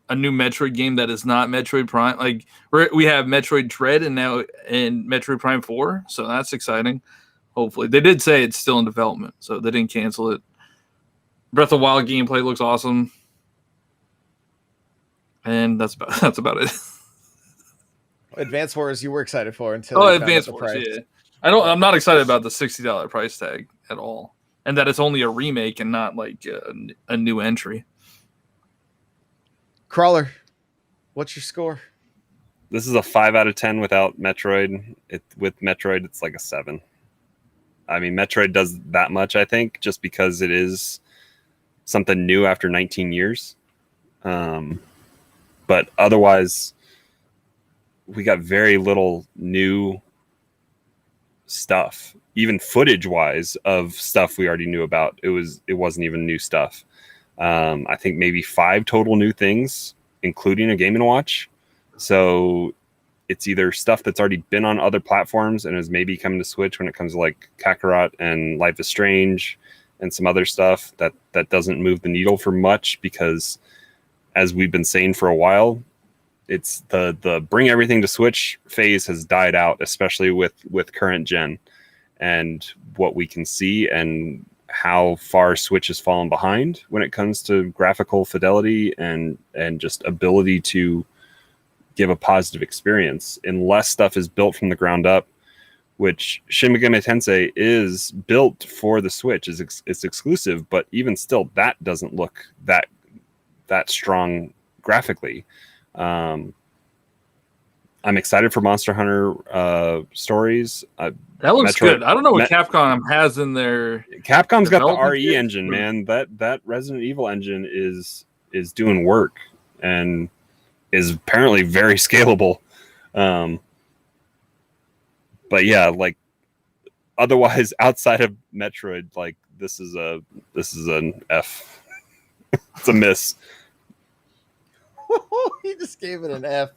a new Metroid game that is not Metroid Prime. Like we have Metroid Dread and now in Metroid Prime 4, so that's exciting. Hopefully, they did say it's still in development, so they didn't cancel it. Breath of the Wild gameplay looks awesome, and that's about it. Advance Wars, you were excited for until Advance Wars. Yeah, I'm not excited about the $60 price tag at all, and that it's only a remake and not like a new entry. Crawler, what's your score? This is a 5 out of 10 without Metroid. With Metroid, it's like a 7. I mean, Metroid does that much, I think, just because it is something new after 19 years. But otherwise, we got very little new stuff, even footage-wise, of stuff we already knew about. It wasn't even new stuff. I think maybe 5 total new things, including a Game & Watch. So it's either stuff that's already been on other platforms and is maybe coming to Switch when it comes to like Kakarot and Life is Strange and some other stuff that doesn't move the needle for much, because as we've been saying for a while, it's the bring everything to Switch phase has died out, especially with current gen and what we can see and how far Switch has fallen behind when it comes to graphical fidelity and just ability to give a positive experience, unless stuff is built from the ground up, which Shin Megami Tensei is built for the Switch. It's exclusive, but even still, that doesn't look that strong graphically. I'm excited for Monster Hunter Stories. That looks good. I don't know what Capcom has in there. Capcom's got the RE engine, man. That Resident Evil engine is doing work and is apparently very scalable. But yeah, like otherwise outside of Metroid, like this is an F. It's a miss. He just gave it an F.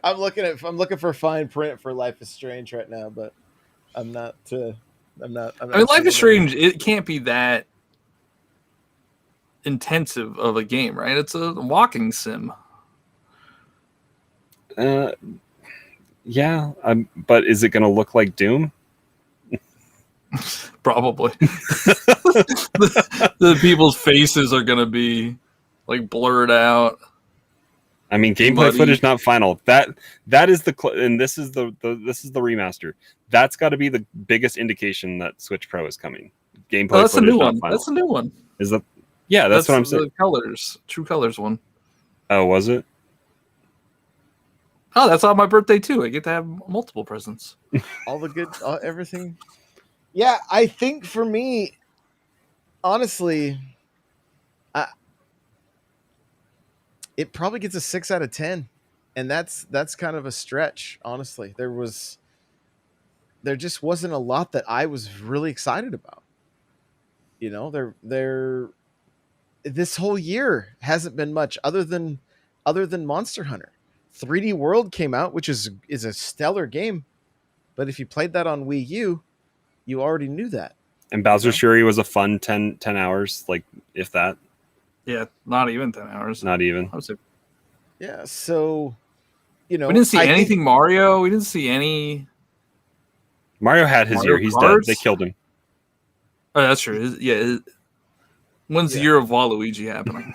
I'm looking for fine print for Life is Strange right now, but I'm not. I'm not. I mean, Life seeing is Strange. It can't be that intensive of a game, right? It's a walking sim. Yeah, but is it going to look like Doom? Probably. the people's faces are going to be like blurred out. I mean, gameplay footage not final. That is and this is the remaster. That's got to be the biggest indication that Switch Pro is coming. Gameplay that's footage a new not one. final. That's a new one. Is that? Yeah, that's what I'm saying. The colors, True Colors one. Oh, was it? Oh, that's on my birthday too. I get to have multiple presents. All the good, everything. Yeah, I think for me, honestly, it probably gets a 6 out of 10, and that's kind of a stretch. Honestly, there just wasn't a lot that I was really excited about. You know, this whole year hasn't been much other than Monster Hunter. 3D World came out, which is a stellar game, but if you played that on Wii U, you already knew that. And Bowser's Fury was a fun 10 hours, like if that. Yeah, not even 10 hours. Not even. I would say. Yeah, so you know, we didn't see anything Mario. We didn't see any. Mario had his year. He's dead. They killed him. Oh, that's true. When's the year of Waluigi happening?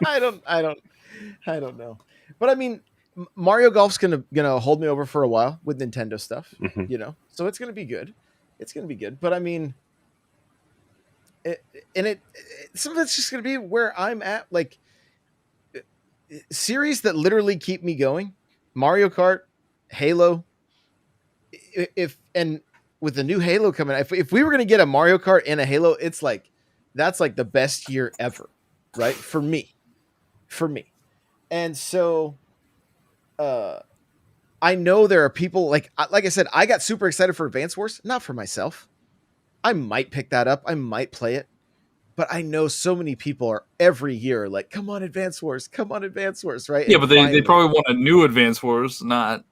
I don't know. But I mean, Mario Golf's gonna hold me over for a while with Nintendo stuff, you know. So it's gonna be good. It's gonna be good. But I mean, some of it's just gonna be where I'm at. Like series that literally keep me going: Mario Kart, Halo. And with the new Halo coming, if we were gonna get a Mario Kart and a Halo, it's like that's like the best year ever, right? For me. And so I know there are people like I said, I got super excited for Advance Wars, not for myself. I might pick that up. I might play it. But I know so many people are every year like, come on, Advance Wars, right? Yeah, but they probably want a new Advance Wars, not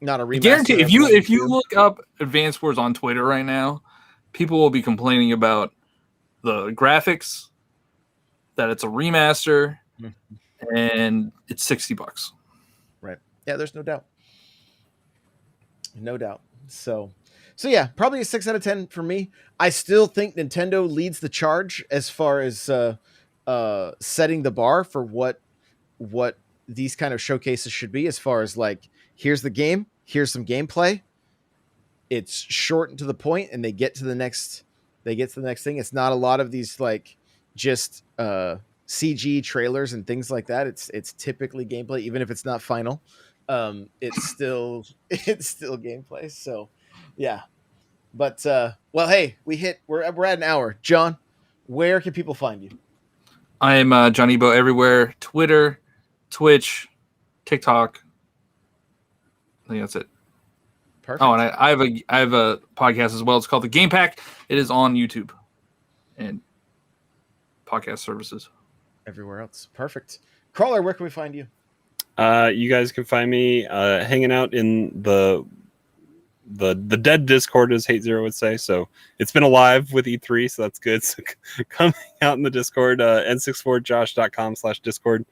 a remaster. Guarantee if you look up Advance Wars on Twitter right now, people will be complaining about the graphics, that it's a remaster, and it's $60. Right. Yeah, there's no doubt. So yeah, probably a 6 out of 10 for me. I still think Nintendo leads the charge as far as setting the bar for what these kind of showcases should be, as far as like, here's the game, here's some gameplay. It's short and to the point, and they get to the next thing. It's not a lot of these like just CG trailers and things like that. It's typically gameplay, even if it's not final. It's still gameplay. So yeah. But well, hey, we're at an hour. John, where can people find you? I am Johnny Bo everywhere: Twitter, Twitch, TikTok. I think that's it. Perfect. Oh, and I have a podcast as well. It's called The Game Pack. It is on YouTube and podcast services. Everywhere else. Perfect. Crawler, where can we find you? You guys can find me hanging out in the dead Discord, as Hate Zero would say. So it's been alive with E3, so that's good. So come hang out in the Discord, n64josh.com/Discord.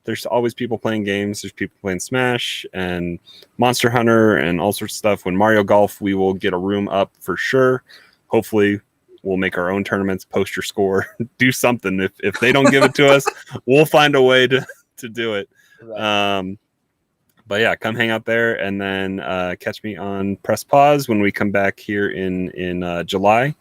There's always people playing games. There's people playing Smash and Monster Hunter and all sorts of stuff. When Mario Golf, we will get a room up for sure. Hopefully, we'll make our own tournaments, post your score, do something. If they don't give it to us, we'll find a way to do it. Right. But yeah, come hang out there, and then catch me on Press Pause when we come back here in July.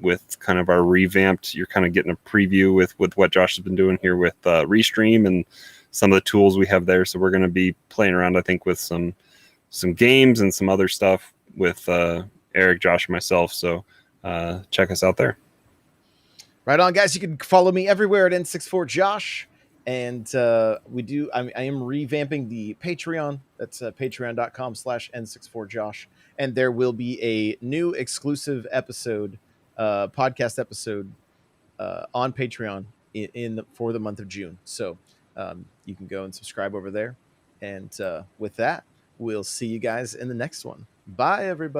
With kind of our revamped, you're kind of getting a preview with what Josh has been doing here with Restream and some of the tools we have there. So we're going to be playing around, I think, with some games and some other stuff with Eric, Josh, and myself. So check us out there. Right on, guys. You can follow me everywhere at N64Josh. And I am revamping the Patreon. That's patreon.com/N64Josh. and there will be a new exclusive episode, podcast episode, on Patreon for the month of June. So you can go and subscribe over there. And with that, we'll see you guys in the next one. Bye, everybody.